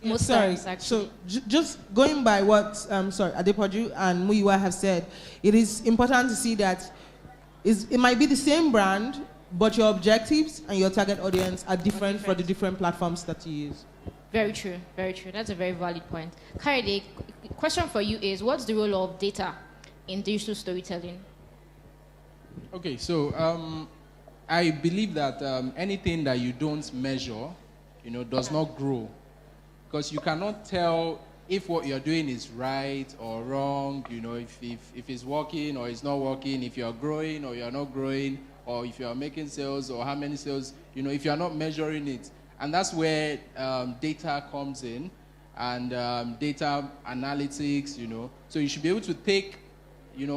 Most Sorry. times, actually. So just going by what Adepoju and Muyiwa have said, it is important to see that it might be the same brand, but your objectives and your target audience are different for the different platforms that you use. Very true, very true. That's a very valid point. Kayode, question for you is, what's the role of data in digital storytelling? Okay, so I believe that anything that you don't measure, does not grow. Because you cannot tell if what you're doing is right or wrong, if it's working or it's not working, if you're growing or you're not growing, or if you're making sales or how many sales, if you're not measuring it. And that's where data comes in, and data analytics, So you should be able to take,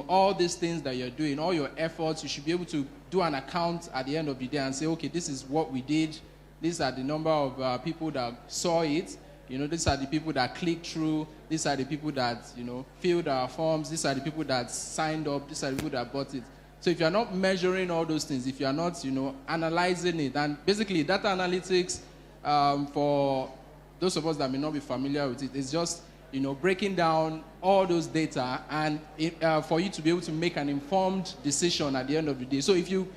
all these things that you're doing, all your efforts, you should be able to do an account at the end of the day and say, okay, this is what we did. These are the number of people that saw it. These are the people that clicked through. These are the people that, filled our forms. These are the people that signed up. These are the people that bought it. So if you're not measuring all those things, if you're not, analyzing it, and basically data analytics, for those of us that may not be familiar with it, is just, breaking down all those data and for you to be able to make an informed decision at the end of the day. So if you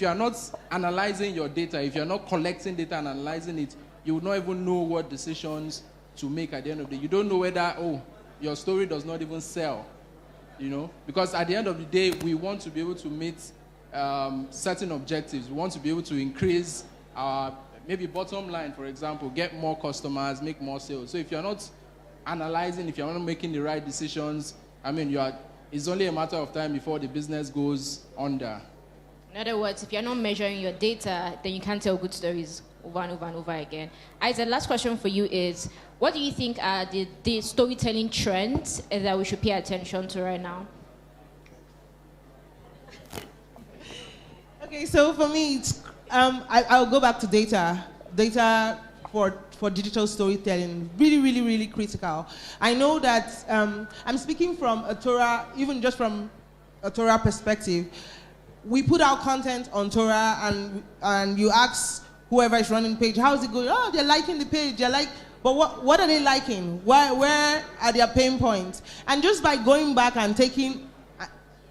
are not analyzing your data, if you're not collecting data and analyzing it, you will not even know what decisions to make at the end of the day. You don't know whether, your story does not even sell, because at the end of the day, we want to be able to meet certain objectives. We want to be able to increase our maybe bottom line, for example, get more customers, make more sales. So if you're not analyzing, if you're not making the right decisions, it's only a matter of time before the business goes under. In other words, if you're not measuring your data, then you can't tell good stories over and over and over again. Isaac, last question for you is, what do you think are the storytelling trends that we should pay attention to right now? Okay, so for me, it's, I'll go back to data. Data for digital storytelling, really, really, really critical. I know that I'm speaking from a Torah, even just from a Torah perspective. We put out content on Torah, and you ask whoever is running the page, how is it going? Oh, they're liking the page. But what are they liking? Where are their pain points? And just by going back and taking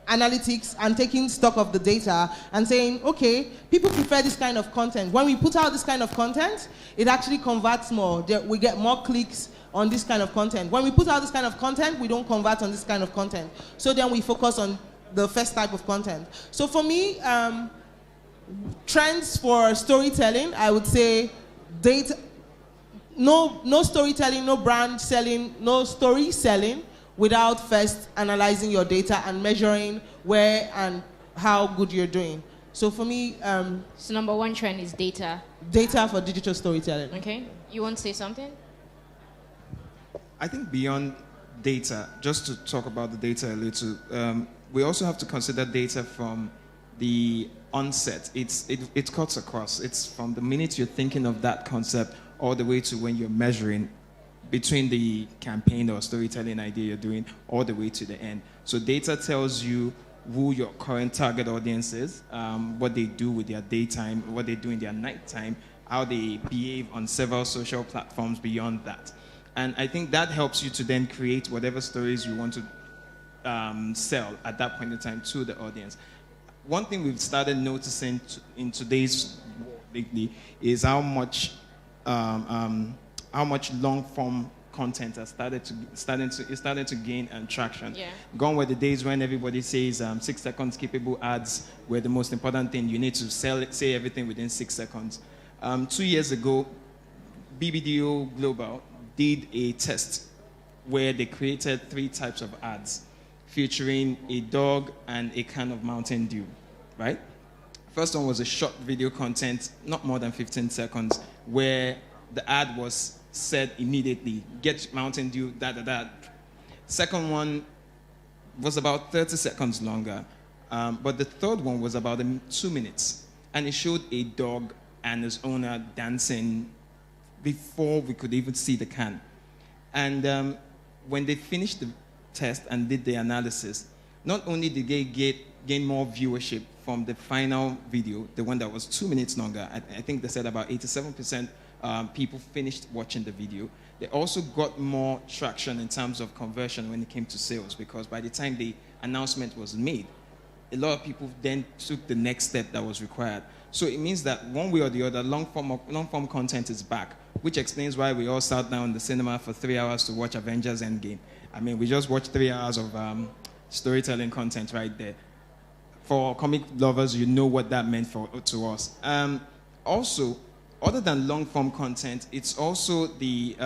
analytics and taking stock of the data and saying, okay, people prefer this kind of content. When we put out this kind of content, it actually converts more. We get more clicks on this kind of content. When we put out this kind of content, we don't convert on this kind of content. So then we focus on the first type of content. So for me, trends for storytelling, I would say data, no storytelling, no brand selling, no story selling without first analyzing your data and measuring where and how good you're doing. So for me... so number one trend is data. Data for digital storytelling. Okay. You want to say something? I think beyond data, just to talk about the data a little, we also have to consider data from the onset. It cuts across. It's from the minute you're thinking of that concept all the way to when you're measuring, between the campaign or storytelling idea you're doing all the way to the end. So data tells you who your current target audience is, what they do with their daytime, what they do in their nighttime, how they behave on several social platforms beyond that. And I think that helps you to then create whatever stories you want to sell at that point in time to the audience. One thing we've started noticing in today's world lately is how much long-form content has started to gain traction. Yeah. Gone were the days when everybody says 6 seconds capable ads were the most important thing. You need to say everything within 6 seconds. 2 years ago, BBDO Global did a test where they created 3 types of ads featuring a dog and a can of Mountain Dew, right? First one was a short video content, not more than 15 seconds, where the ad was said immediately, get Mountain Dew, da-da-da. Second one was about 30 seconds longer, but the third one was about 2 minutes, and it showed a dog and his owner dancing before we could even see the can. And when they finished the test and did the analysis, not only did they gain more viewership from the final video, the one that was 2 minutes longer, I think they said about 87% people finished watching the video. They also got more traction in terms of conversion when it came to sales, because by the time the announcement was made, a lot of people then took the next step that was required. So it means that one way or the other, long-form content is back, which explains why we all sat down in the cinema for 3 hours to watch Avengers Endgame. I mean, we just watched 3 hours of storytelling content right there. For comic lovers, you know what that meant to us. Also, other than long-form content, it's also the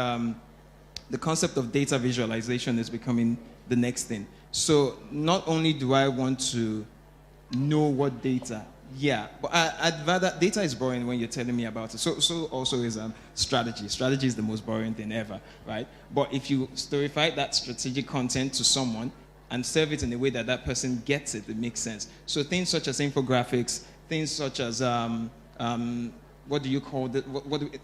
concept of data visualization is becoming the next thing. So not only do I want to know what data, but I'd rather, data is boring when you're telling me about it. So also is strategy. Strategy is the most boring thing ever, right? But if you storify that strategic content to someone and serve it in a way that that person gets it, it makes sense. So things such as infographics, things such as what do you call it?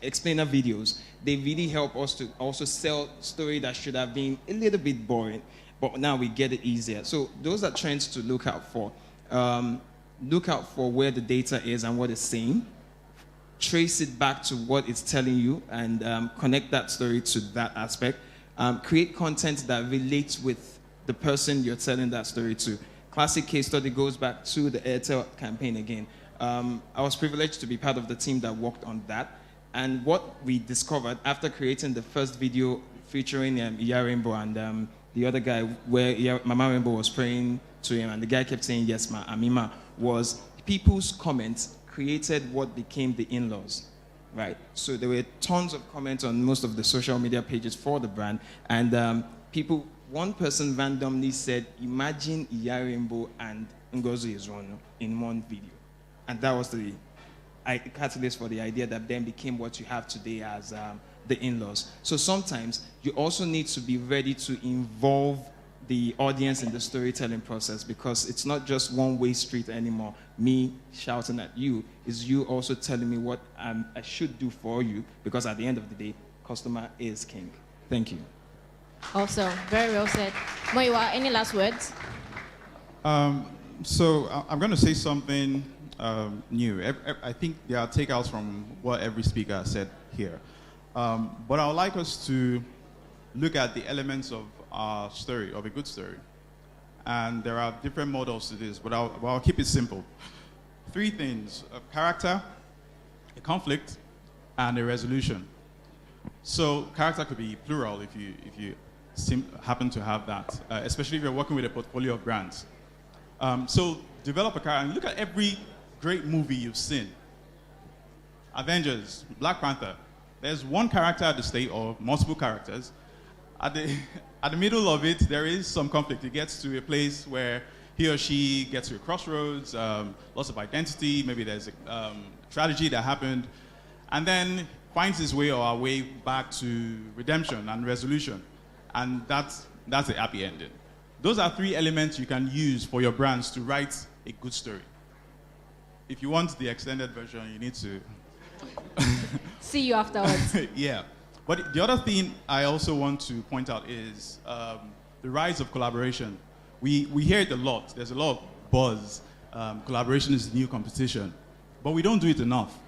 Explainer videos. They really help us to also sell story that should have been a little bit boring, but now we get it easier. So those are trends to look out for. Look out for where the data is and what it's saying. Trace it back to what it's telling you and connect that story to that aspect. Create content that relates with the person you're telling that story to. Classic case study goes back to the Airtel campaign again. I was privileged to be part of the team that worked on that. And what we discovered after creating the first video featuring Iya Rainbow and the other guy where Mama Rainbow was praying to him and the guy kept saying, yes, ma, Amima, was people's comments created what became the in-laws, right? So there were tons of comments on most of the social media pages for the brand. And one person randomly said, imagine Iya Rainbow and Ngozi Ezrono in one video. And that was the catalyst for the idea that then became what you have today as the in-laws. So sometimes you also need to be ready to involve the audience in the storytelling process because it's not just one-way street anymore. Me shouting at you is you also telling me what I should do for you because at the end of the day, customer is king. Thank you. Also, very well said. Moiwa, any last words? So I'm going to say something new. I think there are takeouts from what every speaker has said here. But I would like us to look at the elements of our story, of a good story. And there are different models to this, but I'll keep it simple. 3 things: a character, a conflict, and a resolution. So character could be plural if you happen to have that, especially if you're working with a portfolio of brands. So develop a character and look at every great movie you've seen. Avengers, Black Panther. There's one character at the state, or multiple characters. At the middle of it, there is some conflict. He gets to a place where he or she gets to a crossroads, loss of identity, maybe there's a tragedy that happened, and then finds his way or our way back to redemption and resolution. And that's a happy ending. Those are 3 elements you can use for your brands to write a good story. If you want the extended version, you need to... See you afterwards. Yeah. But the other thing I also want to point out is the rise of collaboration. We hear it a lot. There's a lot of buzz. Collaboration is the new competition. But we don't do it enough.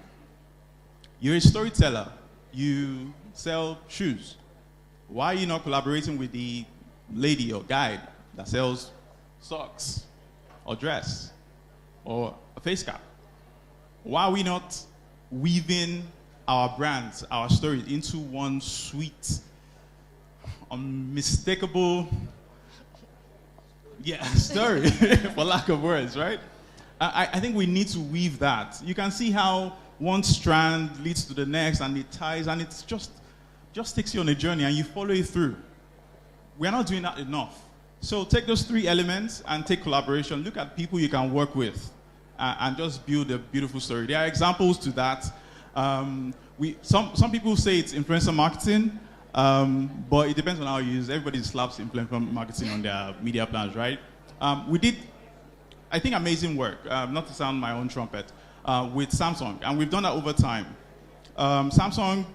You're a storyteller. You sell shoes. Why are you not collaborating with the lady or guy that sells socks or dress or a face cap? Why are we not weaving our brands, our stories into one sweet, unmistakable, story, for lack of words, right? I think we need to weave that. You can see how one strand leads to the next and it ties and it's just takes you on a journey and you follow it through. We're not doing that enough. So take those 3 elements and take collaboration. Look at people you can work with and just build a beautiful story. There are examples to that. Some people say it's influencer marketing, but it depends on how you use it. Everybody slaps influencer marketing on their media plans, right? We did, I think, amazing work, not to sound my own trumpet, with Samsung, and we've done that over time. Samsung,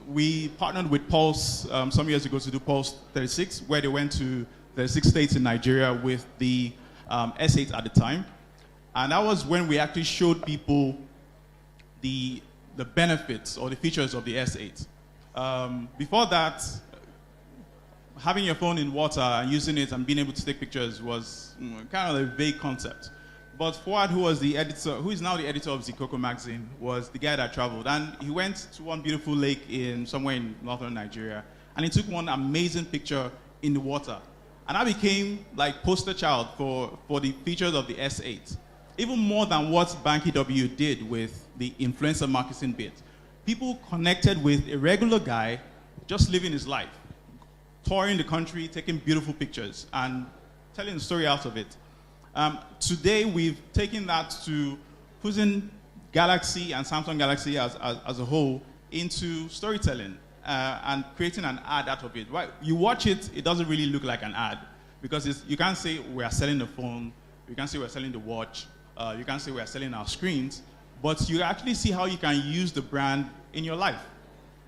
we partnered with Pulse some years ago to do Pulse 36, where they went to 36 states in Nigeria with the S8 at the time. And that was when we actually showed people the benefits or the features of the S8. Before that, having your phone in water and using it and being able to take pictures was kind of a vague concept. But Fuad, who is now the editor of Zikoko magazine, was the guy that traveled. And he went to one beautiful lake somewhere in northern Nigeria, and he took one amazing picture in the water. And I became like poster child for the features of the S8. Even more than what Banky W did with the influencer marketing bit. People connected with a regular guy just living his life, touring the country, taking beautiful pictures, and telling the story out of it. Today, we've taken that to putting Galaxy and Samsung Galaxy as a whole into storytelling and creating an ad out of it. Right? You watch it, it doesn't really look like an ad. Because you can't say we are selling the phone, you can't say we're selling the watch, you can't say we're selling our screens, but you actually see how you can use the brand in your life.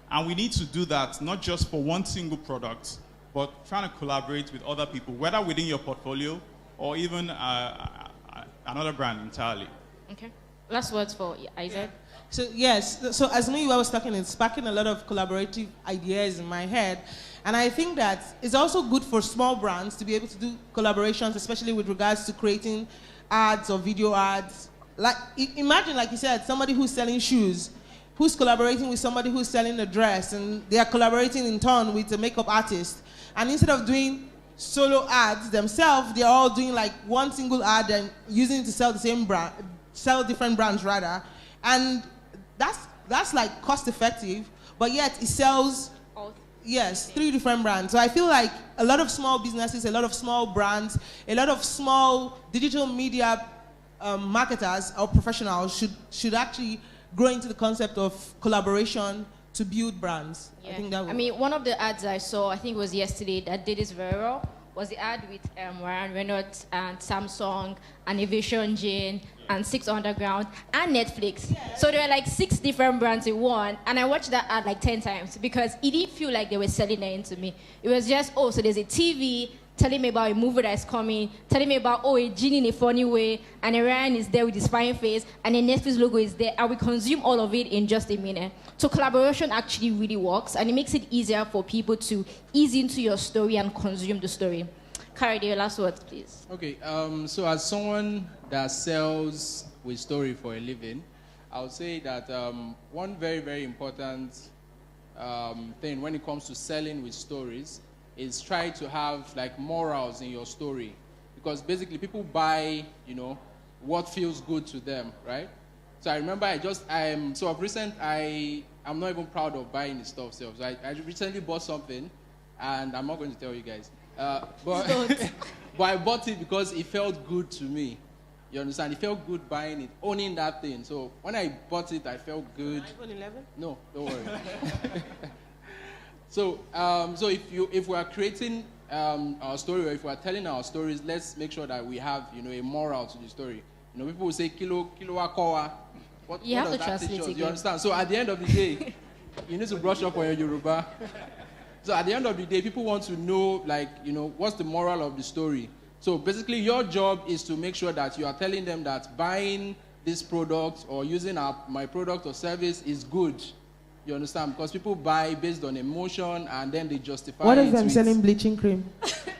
And we need to do that not just for one single product, but trying to collaborate with other people, whether within your portfolio or even another brand entirely. Okay. Last words for Isaac. So yes, so as Muyiwa was talking, it's sparking a lot of collaborative ideas in my head. And I think that it's also good for small brands to be able to do collaborations, especially with regards to creating ads or video ads. Like, imagine, like you said, somebody who's selling shoes, who's collaborating with somebody who's selling a dress, and they are collaborating in turn with a makeup artist. And instead of doing solo ads themselves, they're all doing like one single ad and using it to sell the same brand, sell different brands rather. And that's like cost effective, but yet it sells, yes, 3 different brands. So I feel like a lot of small businesses, a lot of small brands, a lot of small digital media marketers or professionals should actually grow into the concept of collaboration to build brands. Yeah. I think that I mean, one of the ads I saw, I think it was yesterday, that did this very well, was the ad with Ryan Reynolds and Samsung and Aviation Gin and Six Underground and Netflix. Yeah. So there were like 6 different brands in one, and I watched that ad like 10 times because it didn't feel like they were selling it into me. It was just, oh, so there's a TV telling me about a movie that's coming, telling me about, oh, a genie in a funny way, and Ryan is there with his fine face, and the Netflix logo is there, and we consume all of it in just a minute. So collaboration actually really works, and it makes it easier for people to ease into your story and consume the story. Kari, your last words, please. Okay, so as someone that sells with story for a living, I would say that one very, very important thing when it comes to selling with stories is try to have like morals in your story, because basically people buy, you know, what feels good to them, right? So I remember I'm not even proud of buying the stuff. So I recently bought something, and I'm not going to tell you guys, but but I bought it because it felt good to me. You understand? It felt good buying it, owning that thing. So when I bought it, I felt good. iPhone 11? No, don't worry. So if we are creating our story, or if we are telling our stories, let's make sure that we have, you know, a moral to the story. You know, people will say kilo akawa. What have does to that translate teach us? again. You understand? So at the end of the day, you need to brush up on your Yoruba. So at the end of the day, people want to know, like, you know, what's the moral of the story. So basically, your job is to make sure that you are telling them that buying this product or using my product or service is good. You understand? Because people buy based on emotion, and then they justify What it if I'm with- selling bleaching cream?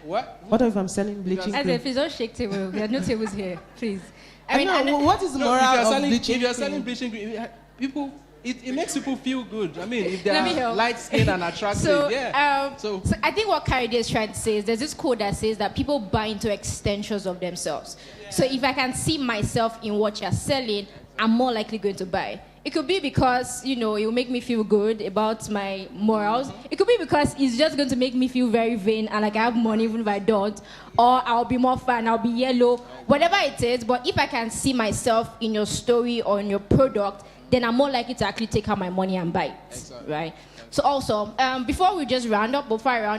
What? What if I'm selling bleaching As cream? if please don't shake table. There are no tables here, please. I know, what is the moral of bleaching if you're cream? selling bleaching cream, people, it makes people feel good. I mean, if Let me they're help. light skinned and attractive, So, yeah. so I think what Kari is trying to say is there's this quote that says that people buy into extensions of themselves. So if I can see myself in what you're selling, I'm more likely going to buy. It could be because, you know, it will make me feel good about my morals. It could be because it's just going to make me feel very vain and like I have money even if I don't. Or I'll be more fun, I'll be yellow, whatever it is. But if I can see myself in your story or in your product, then I'm more likely to actually take out my money and buy it, Exactly. right? So also, before I round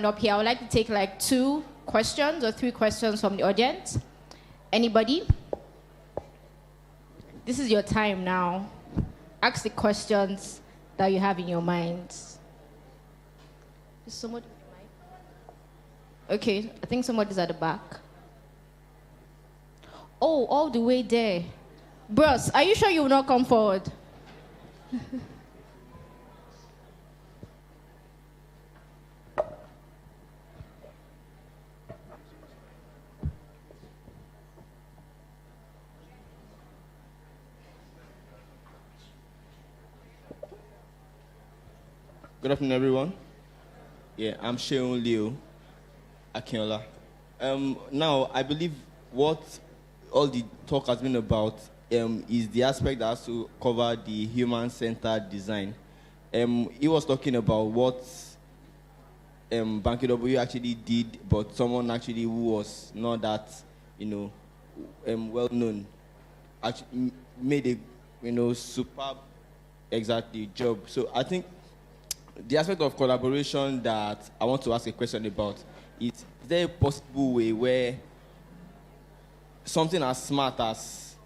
up here, I would like to take like 2 questions or 3 questions from the audience. Anybody? This is your time now. Ask the questions that you have in your minds. Is somebody with the mic? Okay, I think somebody's at the back. Oh, all the way there. Bros, are you sure you will not come forward? Good afternoon, everyone. Yeah, I'm Sheon Leo Akinola. Now, I believe what all the talk has been about is the aspect that has to cover the human-centered design. He was talking about what Banky W actually did, but someone actually who was not that, well-known, actually made a, superb, exactly, job. So I think the aspect of collaboration that I want to ask a question about is is there a possible way where something as smart as,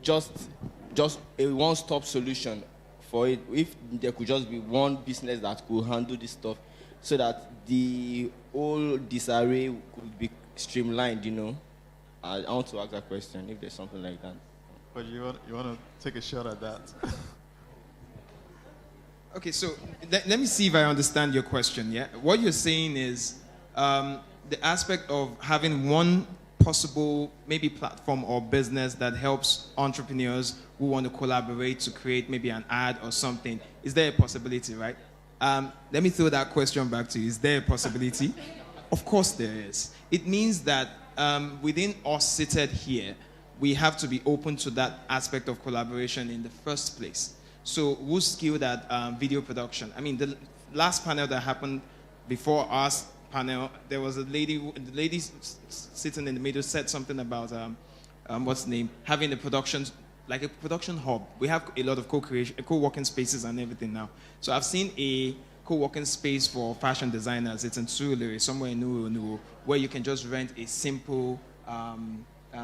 just a one-stop solution for it, if there could just be one business that could handle this stuff, so that the whole disarray could be streamlined, I want to ask that question, if there's something like that. But you want to take a shot at that? Okay, so let me see if I understand your question, yeah? What you're saying is the aspect of having one possible maybe platform or business that helps entrepreneurs who want to collaborate to create maybe an ad or something. Is there a possibility, right? Let me throw that question back to you. Is there a possibility? Of course there is. It means that within us seated here, we have to be open to that aspect of collaboration in the first place. So who's skilled at video production? I mean, the last panel that happened before us panel, there was a lady, the lady sitting in the middle said something about, what's the name, having a production, like a production hub. We have a lot of co-working spaces and everything now. So I've seen a co-working space for fashion designers. It's in Surulere, somewhere in Nuru, where you can just rent a simple,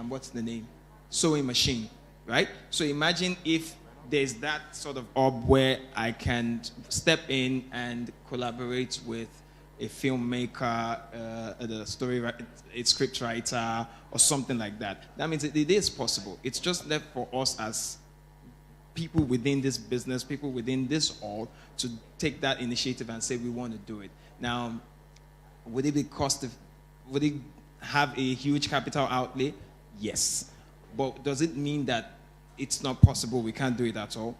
what's the name, sewing machine, right? So imagine if there's that sort of hub where I can step in and collaborate with a filmmaker, a script writer, or something like that. That means it is possible. It's just left for us as people within this business, people within this hall, to take that initiative and say we want to do it. Now, would it have a huge capital outlay? Yes. But does it mean that it's not possible, we can't do it at all?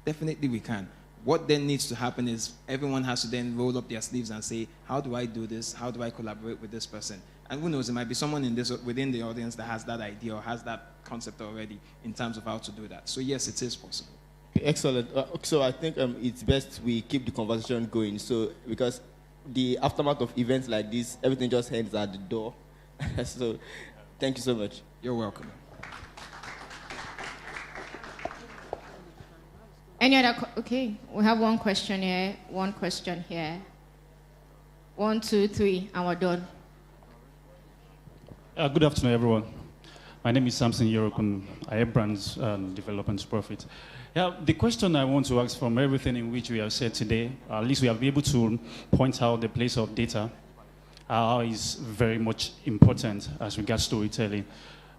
Definitely we can. What then needs to happen is everyone has to then roll up their sleeves and say, how do I do this? How do I collaborate with this person? And who knows, it might be someone within the audience that has that idea or has that concept already in terms of how to do that. So yes, it is possible. Excellent. So I think it's best we keep the conversation going. So because the aftermath of events like this, everything just ends at the door. So thank you so much. You're welcome. Any other? Okay, we have one question here. 1 2 3, and we're done. Good afternoon, everyone. My name is Samson Yorokun. I have brands and development profit. Yeah, the question I want to ask from everything in which we have said today, at least we have been able to point out the place of data is very much important as regards storytelling.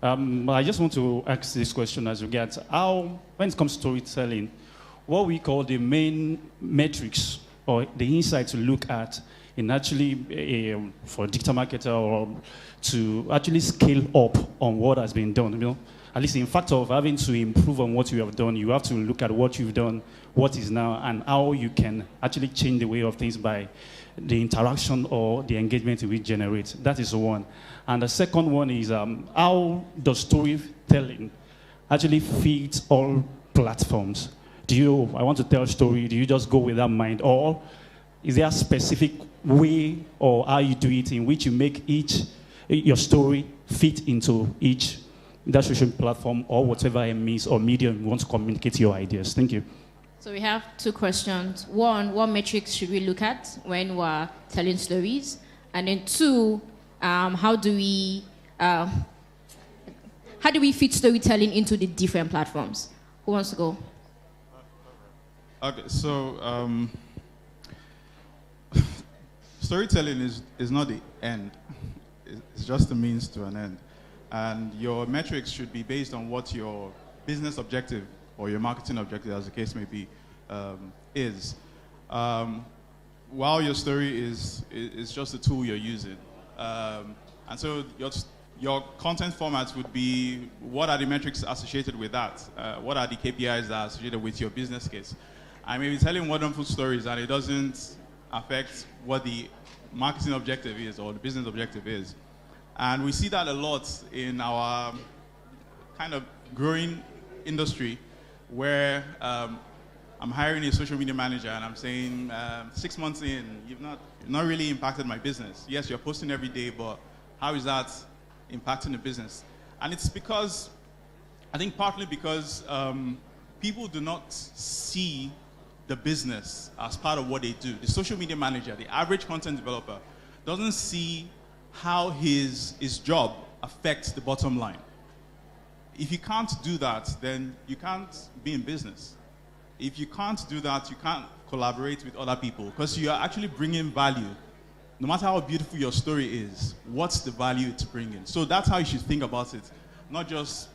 I just want to ask this question as regards how, when it comes to storytelling, what we call the main metrics or the insight to look at in actually for a digital marketer or to actually scale up on what has been done. At least in fact of having to improve on what you have done, you have to look at what you've done, what is now, and how you can actually change the way of things by the interaction or the engagement we generate. That is one. And the second one is how does storytelling actually fit all platforms? I want to tell a story, do you just go with that mind? Or is there a specific way or how you do it in which you make your story fit into each that social platform or whatever it means or medium you want to communicate your ideas? Thank you. So we have 2 questions. 1, what metrics should we look at when we're telling stories? And then 2, how do we fit storytelling into the different platforms? Who wants to go? Okay, so storytelling is not the end. It's just a means to an end. And your metrics should be based on what your business objective or your marketing objective, as the case may be, is. While your story is just a tool you're using. And so your content formats would be, what are the metrics associated with that? What are the KPIs that are associated with your business case? I may be telling wonderful stories and it doesn't affect what the marketing objective is or the business objective is. And we see that a lot in our kind of growing industry where I'm hiring a social media manager and I'm saying 6 months in, you've not really impacted my business. Yes, you're posting every day, but how is that impacting the business? And it's because, I think partly because people do not see the business as part of what they do. The social media manager, the average content developer, doesn't see how his job affects the bottom line. If you can't do that, then you can't be in business. If you can't do that, you can't collaborate with other people because you are actually bringing value. No matter how beautiful your story is, what's the value it's bringing? So that's how you should think about it. Not just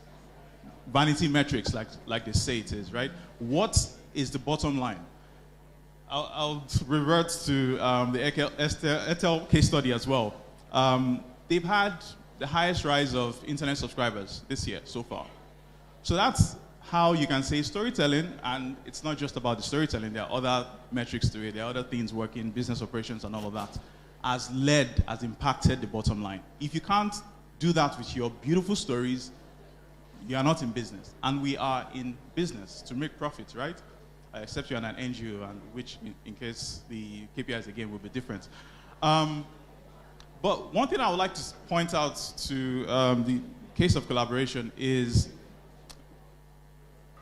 vanity metrics like they say it is, right? What is the bottom line? I'll revert to the Airtel case study as well. They've had the highest rise of internet subscribers this year so far. So that's how you can say storytelling, and it's not just about the storytelling. There are other metrics to it. There are other things working, business operations and all of that, has impacted the bottom line. If you can't do that with your beautiful stories, you are not in business. And we are in business to make profits, right? Except you're an NGO, and which, in case the KPIs again will be different. But one thing I would like to point out to the case of collaboration is,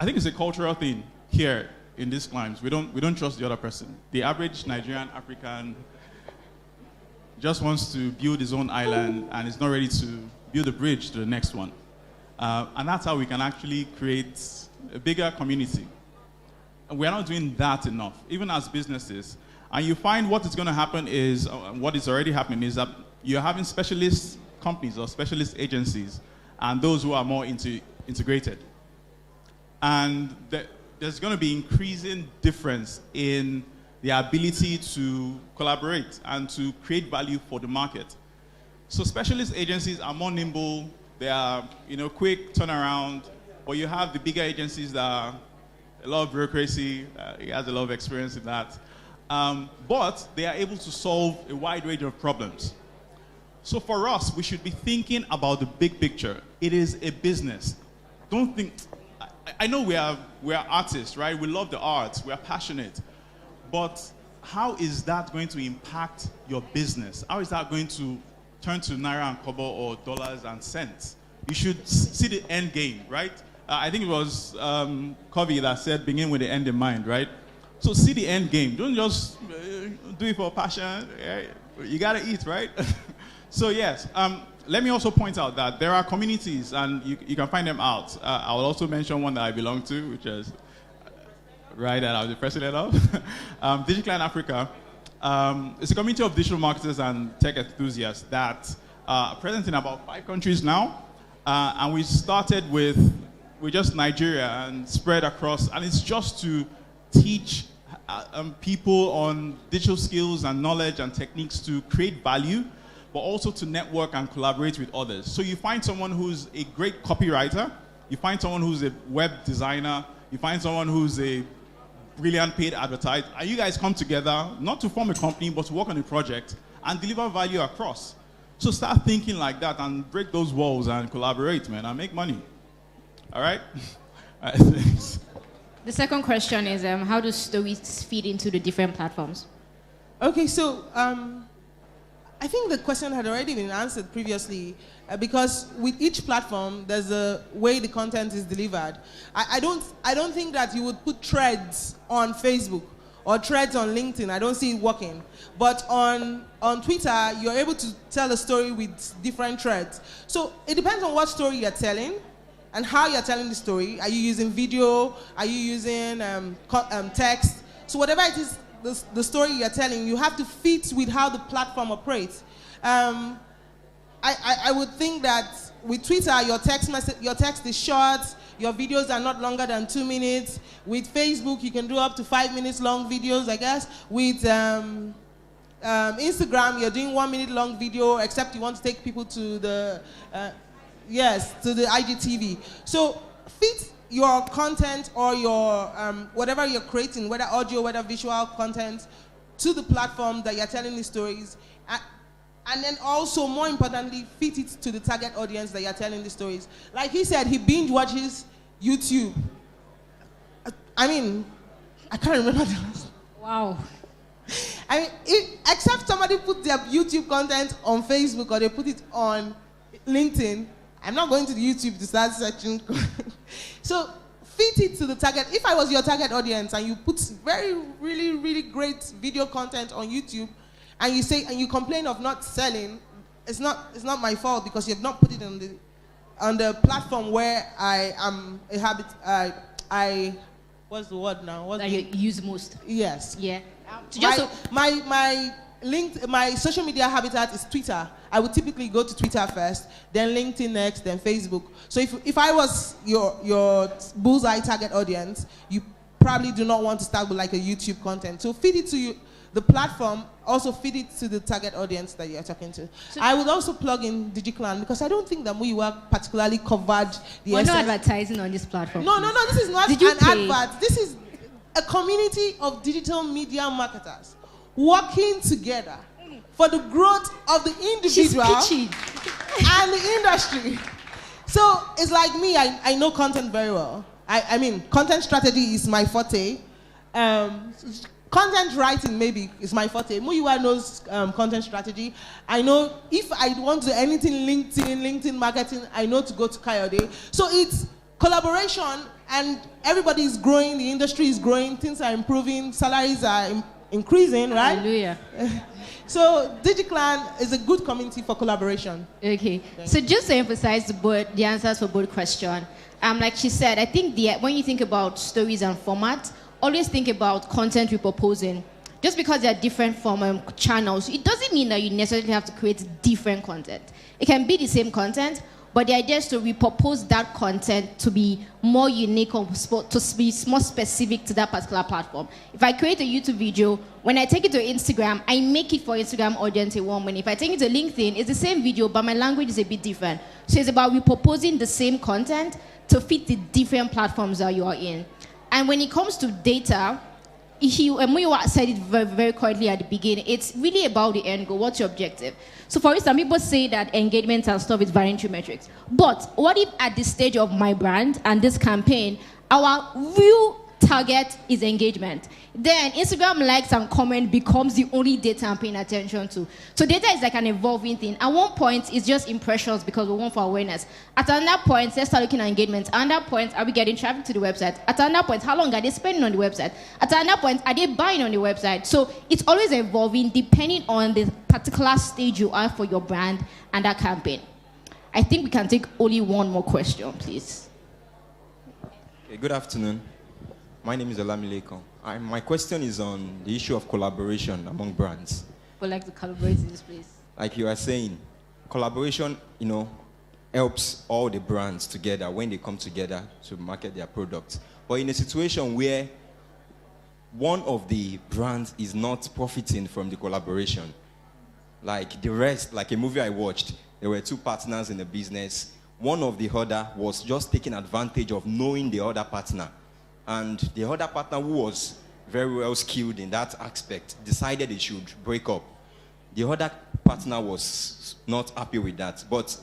I think it's a cultural thing here in these climes. We don't trust the other person. The average Nigerian, African just wants to build his own island and is not ready to build a bridge to the next one. And that's how we can actually create a bigger community. And we're not doing that enough, even as businesses. And you find what is going to happen is, what is already happening is that you're having specialist companies or specialist agencies and those who are more integrated. And there's going to be increasing difference in the ability to collaborate and to create value for the market. So specialist agencies are more nimble. They are, quick turnaround. But you have the bigger agencies that are a lot of bureaucracy. He has a lot of experience in that. But they are able to solve a wide range of problems. So for us, we should be thinking about the big picture. It is a business. Don't think, I know we are artists, right? We love the arts, we are passionate. But how is that going to impact your business? How is that going to turn to naira and kobo or dollars and cents? You should see the end game, right? I think it was Covey that said, begin with the end in mind, right? So see the end game. Don't just do it for passion. You gotta eat, right? So yes, let me also point out that there are communities, and you can find them out. I will also mention one that I belong to, which is that I was the president of. DigiClan Africa. It's a community of digital marketers and tech enthusiasts that are present in about 5 countries now. And we started with just Nigeria and spread across, and it's just to teach people on digital skills and knowledge and techniques to create value, but also to network and collaborate with others. So you find someone who's a great copywriter, you find someone who's a web designer, you find someone who's a brilliant paid advertiser, and you guys come together, not to form a company, but to work on a project and deliver value across. So start thinking like that and break those walls and collaborate, man, and make money. All right? All right, thanks. The second question is, how do stories feed into the different platforms? Okay, so I think the question had already been answered previously because with each platform, there's a way the content is delivered. I don't think that you would put threads on Facebook or threads on LinkedIn. I don't see it working. But on Twitter, you're able to tell a story with different threads. So it depends on what story you're telling and how you're telling the story. Are you using video? Are you using text? So whatever it is, the story you're telling, you have to fit with how the platform operates. I would think that with Twitter, your text is short, your videos are not longer than 2 minutes. With Facebook, you can do up to 5 minutes long videos, I guess. With Instagram, you're doing 1 minute long video, except you want to take people to the to the IGTV. So fit your content or your whatever you're creating, whether audio, whether visual content, to the platform that you're telling the stories. And then also, more importantly, fit it to the target audience that you're telling the stories. Like he said, he binge watches YouTube. I mean, I can't remember the last. Wow. I mean, except somebody put their YouTube content on Facebook or they put it on LinkedIn, I'm not going to the YouTube to start searching. So fit it to the target. If I was your target audience and you put really, really, really great video content on YouTube, and you say, and you complain of not selling, it's not my fault because you have not put it on the platform where I am a habit. What's the word now? That you use most. Yes. Yeah. My social media habitat is Twitter. I would typically go to Twitter first, then LinkedIn next, then Facebook. So if I was your bullseye target audience, you probably do not want to start with like a YouTube content. So feed it to the platform, also feed it to the target audience that you're talking to. So I would also plug in DigiClan because I don't think that Muyiwa particularly covered the We're not advertising on this platform. No, this is not an advert. This is a community of digital media marketers working together for the growth of the individual and the industry. So it's like me, I know content very well. I mean, content strategy is my forte. Content writing maybe is my forte. Muyiwa knows content strategy. I know if I want to do anything LinkedIn marketing, I know to go to Kayode. So it's collaboration and everybody is growing, the industry is growing, things are improving, salaries are increasing, right? Hallelujah. So DigiClan is a good community for collaboration. Okay. So just to emphasize the answers for both questions, like she said, I think when you think about stories and format, always think about content repurposing. Just because they're different from channels, it doesn't mean that you necessarily have to create different content. It can be the same content, but the idea is to repurpose that content to be more unique or to be more specific to that particular platform. If I create a YouTube video, when I take it to Instagram, I make it for Instagram audience in one minute. If I take it to LinkedIn, it's the same video, but my language is a bit different. So it's about repurposing the same content to fit the different platforms that you are in. And when it comes to data, Muyiwa said it very, very correctly at the beginning. It's really about the end goal. What's your objective? So for instance, people say that engagement and stuff is varying through metrics. But what if at this stage of my brand and this campaign, our real target is engagement? Then Instagram likes and comment becomes the only data I'm paying attention to. So data is like an evolving thing. At one point, it's just impressions because we want for awareness. At another point, let's start looking at engagement. At another point, are we getting traffic to the website? At another point, how long are they spending on the website? At another point, are they buying on the website? So it's always evolving depending on the particular stage you are for your brand and that campaign. I think we can take only one more question, please. Okay, good afternoon. My name is Olamileko. My question is on the issue of collaboration among brands. We'd like to collaborate in this place. Like you are saying, collaboration, helps all the brands together when they come together to market their products. But in a situation where one of the brands is not profiting from the collaboration, like the rest, like a movie I watched, there were two partners in the business. One of the other was just taking advantage of knowing the other partner. And the other partner, who was very well skilled in that aspect, decided they should break up. The other partner was not happy with that, but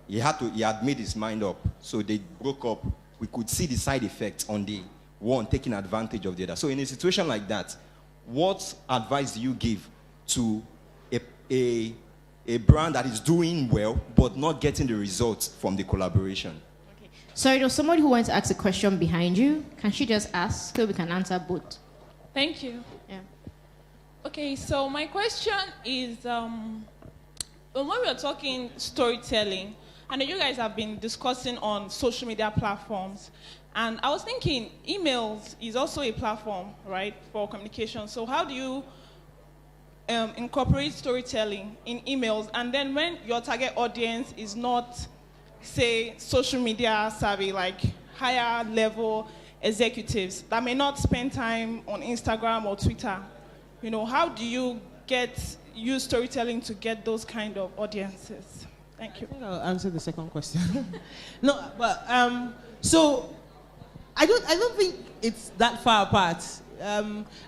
he had made his mind up. So they broke up. We could see the side effects on the one taking advantage of the other. So in a situation like that, what advice do you give to a brand that is doing well, but not getting the results from the collaboration? Sorry, there's somebody who wants to ask a question behind you. Can she just ask so we can answer both? Thank you. Yeah. Okay, so my question is, when we are talking storytelling, I know you guys have been discussing on social media platforms, and I was thinking emails is also a platform, right, for communication. So how do you incorporate storytelling in emails, and then when your target audience is not, say, social media savvy, like higher level executives that may not spend time on Instagram or Twitter, how do you use storytelling to get those kind of audiences? Thank you. I think I'll answer the second question. No, but so I don't think it's that far apart.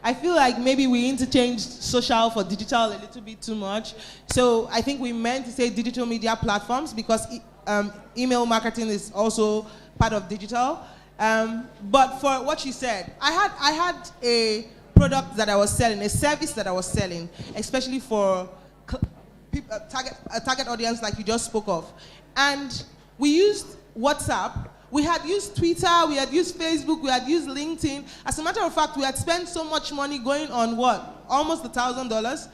I feel like maybe we interchanged social for digital a little bit too much. So I think we meant to say digital media platforms because email marketing is also part of digital. But for what you said, I had a product that I was selling, a service that I was selling, especially for a target audience like you just spoke of. And we used WhatsApp. We had used Twitter, we had used Facebook, we had used LinkedIn. As a matter of fact, we had spent so much money going on what? Almost $1,000.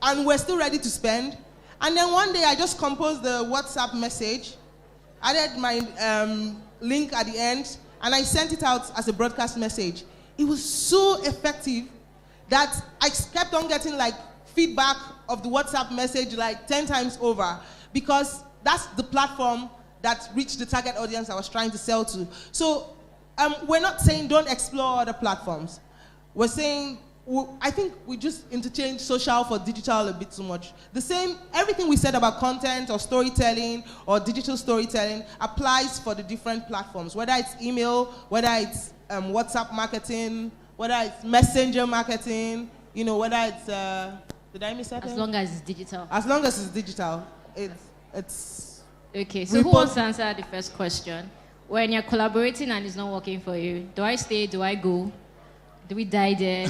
and we're still ready to spend. And then one day I just composed the WhatsApp message, added my link at the end, and I sent it out as a broadcast message. It was so effective that I kept on getting like feedback of the WhatsApp message like 10 times over, because that's the platform that reached the target audience I was trying to sell to. So we're not saying don't explore other platforms. We're saying, I think we just interchange social for digital a bit too much. The same, everything we said about content or storytelling or digital storytelling applies for the different platforms, whether it's email, whether it's WhatsApp marketing, whether it's messenger marketing, you know, whether it's, did I miss that? As long as it's digital. As long as it's digital, it's okay, so who wants to answer the first question? When you're collaborating and it's not working for you, do I stay, do I go? Do we die there?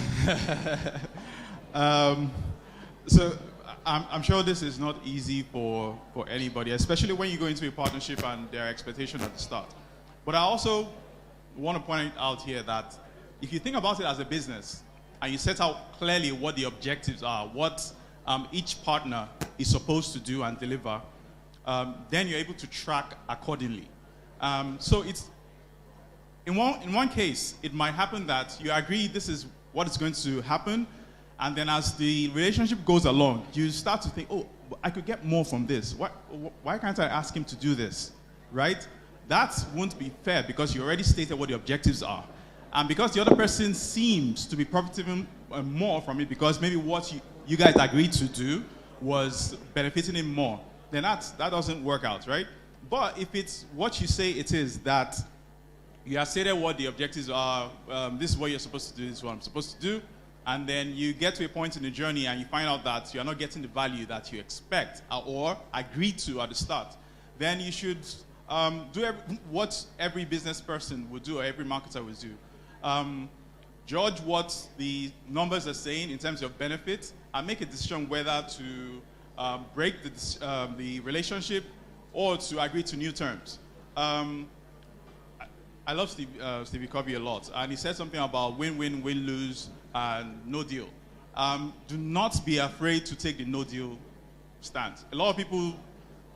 So I'm sure this is not easy for anybody, especially when you go into a partnership and there are expectations at the start. But I also want to point out here that if you think about it as a business and you set out clearly what the objectives are, what each partner is supposed to do and deliver, then you're able to track accordingly. So it's in one case, it might happen that you agree this is what is going to happen, and then as the relationship goes along, you start to think, oh, I could get more from this. Why can't I ask him to do this, right? That won't be fair because you already stated what the objectives are. And because the other person seems to be profiting more from it because maybe what you guys agreed to do was benefiting him more, then that doesn't work out, right? But if it's what you say it is, that you have stated what the objectives are, this is what you're supposed to do, this is what I'm supposed to do, and then you get to a point in the journey and you find out that you're not getting the value that you expect or agreed to at the start, then you should do what every business person would do or every marketer would do. Judge what the numbers are saying in terms of benefits and make a decision whether to break the relationship or to agree to new terms. I love Stevie Covey a lot, and he said something about win-win, win-lose, and no deal. Do not be afraid to take the no deal stance. A lot of people,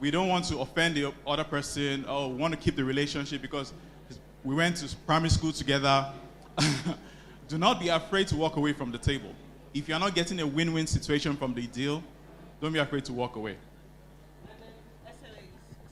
we don't want to offend the other person, or we want to keep the relationship because we went to primary school together. Do not be afraid to walk away from the table. If you're not getting a win-win situation from the deal, don't be afraid to walk away.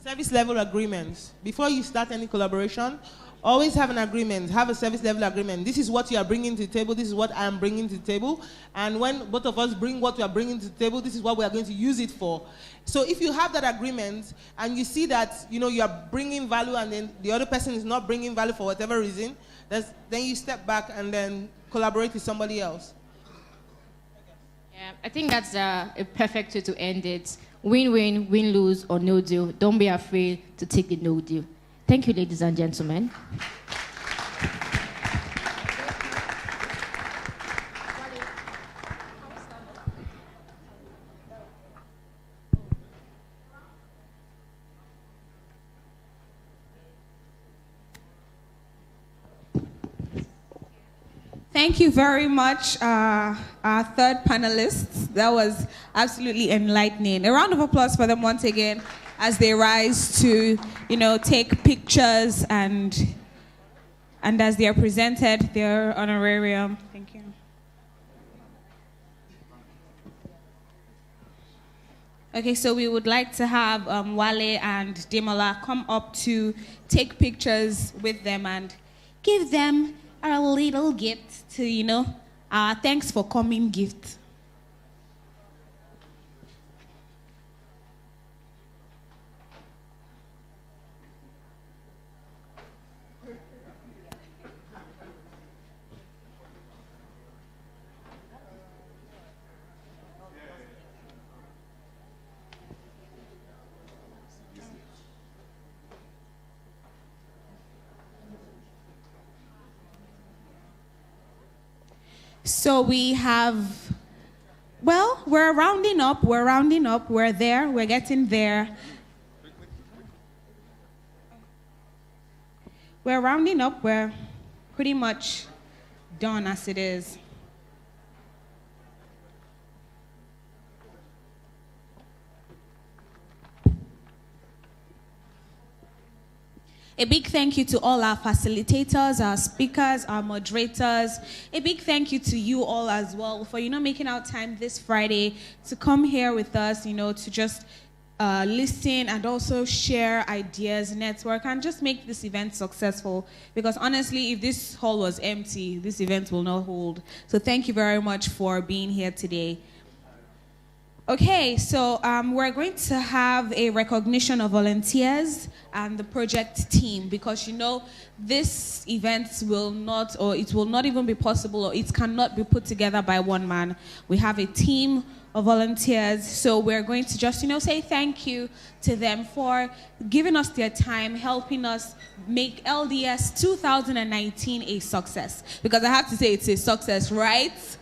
Service level agreements. Before you start any collaboration, always have an agreement, have a service level agreement. This is what you are bringing to the table, this is what I am bringing to the table. And when both of us bring what we are bringing to the table, this is what we are going to use it for. So if you have that agreement and you see that you are bringing value and then the other person is not bringing value for whatever reason, then you step back and then collaborate with somebody else. Yeah, I think that's a perfect way to end it. Win-win, win-lose, or no deal. Don't be afraid to take the no deal. Thank you, ladies and gentlemen. Thank you very much, our third panelists. That was absolutely enlightening. A round of applause for them once again as they rise to, take pictures and as they are presented their honorarium. Thank you. Okay, so we would like to have Wale and Demola come up to take pictures with them and give them a little gift to, our thanks for coming gift. So we have, we're rounding up, we're there, we're getting there. We're rounding up, we're pretty much done as it is. A big thank you to all our facilitators, our speakers, our moderators. A big thank you to you all as well for, making out time this Friday to come here with us, to just listen and also share ideas, network, and just make this event successful. Because honestly, if this hall was empty, this event will not hold. So thank you very much for being here today. Okay, so we're going to have a recognition of volunteers and the project team, because this event will not, or it will not even be possible, or it cannot be put together by one man. We have a team of volunteers, so we're going to just say thank you to them for giving us their time, helping us make LDS 2019 a success. Because I have to say it's a success, right?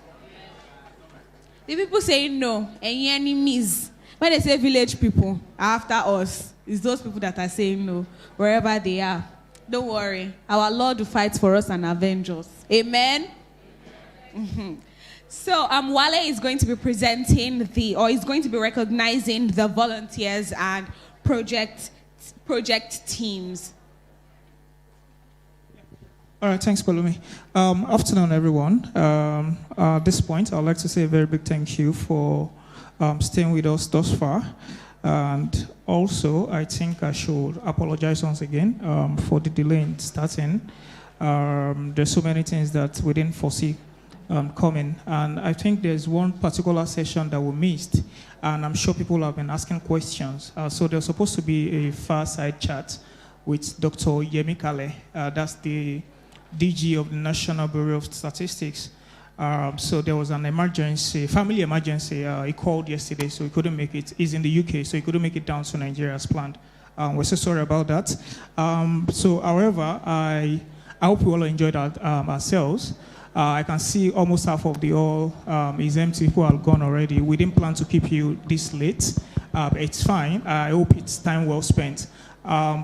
The people saying no, any enemies. When they say village people after us, it's those people that are saying no, wherever they are. Don't worry, our Lord will fight for us and avenge us. Amen? Mm-hmm. So Wale is going to be presenting is going to be recognizing the volunteers and project teams. All right, thanks, Palumi. Afternoon, everyone. At this point, I'd like to say a very big thank you for staying with us thus far. And also, I think I should apologize once again for the delay in starting. There's so many things that we didn't foresee coming. And I think there's one particular session that we missed. And I'm sure people have been asking questions. So there's supposed to be a fireside chat with Dr. Yemi Kale. That's the DG of the National Bureau of Statistics. So there was an emergency, family emergency. He called yesterday, so he couldn't make it. He's in the UK, so he couldn't make it down to Nigeria as planned. We're so sorry about that. However, I hope we all enjoyed ourselves. I can see almost half of the hall is empty. People are gone already. We didn't plan to keep you this late. It's fine. I hope it's time well spent.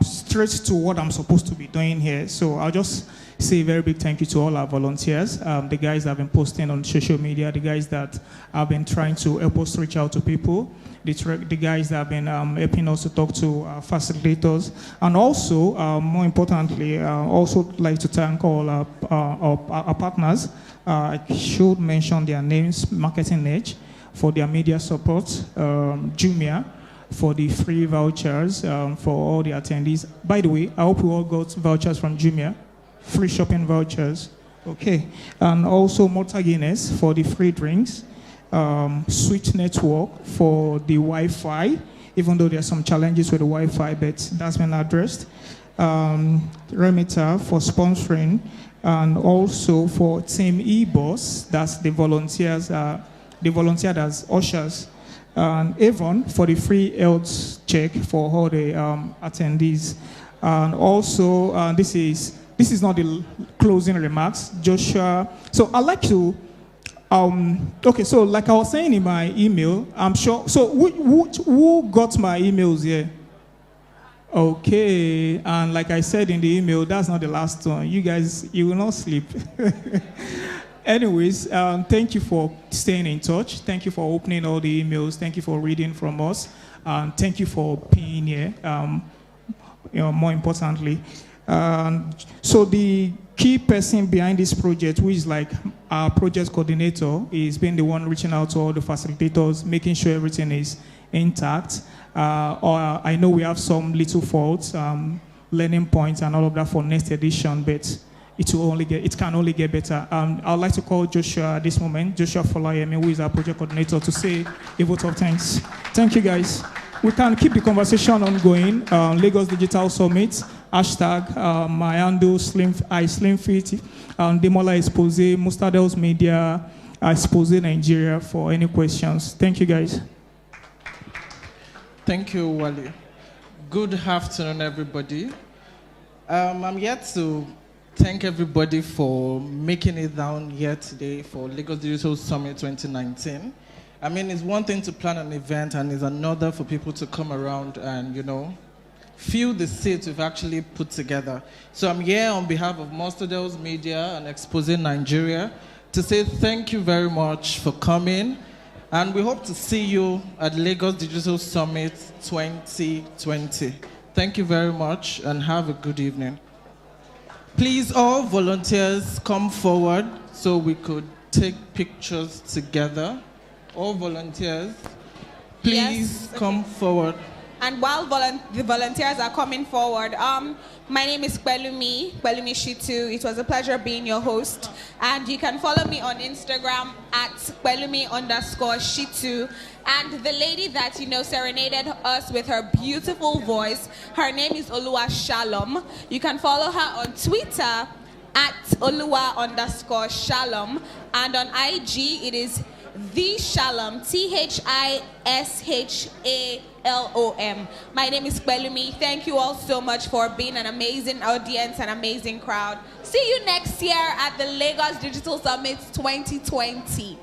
Straight to what I'm supposed to be doing here. So I'll just say a very big thank you to all our volunteers, the guys that have been posting on social media, the guys that have been trying to help us reach out to people, the guys that have been helping us to talk to facilitators, and also, more importantly, also like to thank all our partners. I should mention their names: Marketing Edge for their media support, Jumia for the free vouchers for all the attendees. By the way, I hope we all got vouchers from Jumia. Free shopping vouchers, okay. And also Malta Guinness for the free drinks, Switch Network for the Wi-Fi, even though there are some challenges with the Wi-Fi, but that's been addressed. Remita for sponsoring, and also for Team E-Boss, that's the volunteers, the volunteer as ushers. And Avon for the free health check for all the attendees. And also, this is not the closing remarks, Joshua. So I'd like to, okay, so like I was saying in my email, I'm sure, so who got my emails here? Okay, and like I said in the email, that's not the last one. You guys, you will not sleep. Anyways, thank you for staying in touch. Thank you for opening all the emails. Thank you for reading from us. Thank you for being here, more importantly. So the key person behind this project, who is like our project coordinator, is being the one reaching out to all the facilitators, making sure everything is intact. Or I know we have some little faults, learning points and all of that for next edition, but it can only get better. I'd like to call Joshua at this moment, Joshua Folayemi, who is our project coordinator, to say a vote of thanks. Thank you, guys. We can keep the conversation ongoing. Lagos Digital Summit, hashtag Mayando Slimfit, Demola Expose, Mustadels Media, Expose Nigeria for any questions. Thank you, guys. Thank you, Wale. Good afternoon, everybody. I'm here to thank everybody for making it down here today for Lagos Digital Summit 2019. I mean, it's one thing to plan an event and it's another for people to come around and, feel the seats we've actually put together. So I'm here on behalf of Mustadels Media and Expose Nigeria to say thank you very much for coming. And we hope to see you at Lagos Digital Summit 2020. Thank you very much and have a good evening. Please, all volunteers, come forward so we could take pictures together. All volunteers, please come forward. And while the volunteers are coming forward, my name is Gbelumi Shitu. It was a pleasure being your host. And you can follow me on Instagram at Gbelumi_Shitu. And the lady that, serenaded us with her beautiful voice, her name is Oluwa Shalom. You can follow her on Twitter at Oluwa_Shalom. And on IG, it is The Shalom, THISHALOM. My name is Gbelumi. Thank you all so much for being an amazing audience, an amazing crowd. See you next year at the Lagos Digital Summit 2020.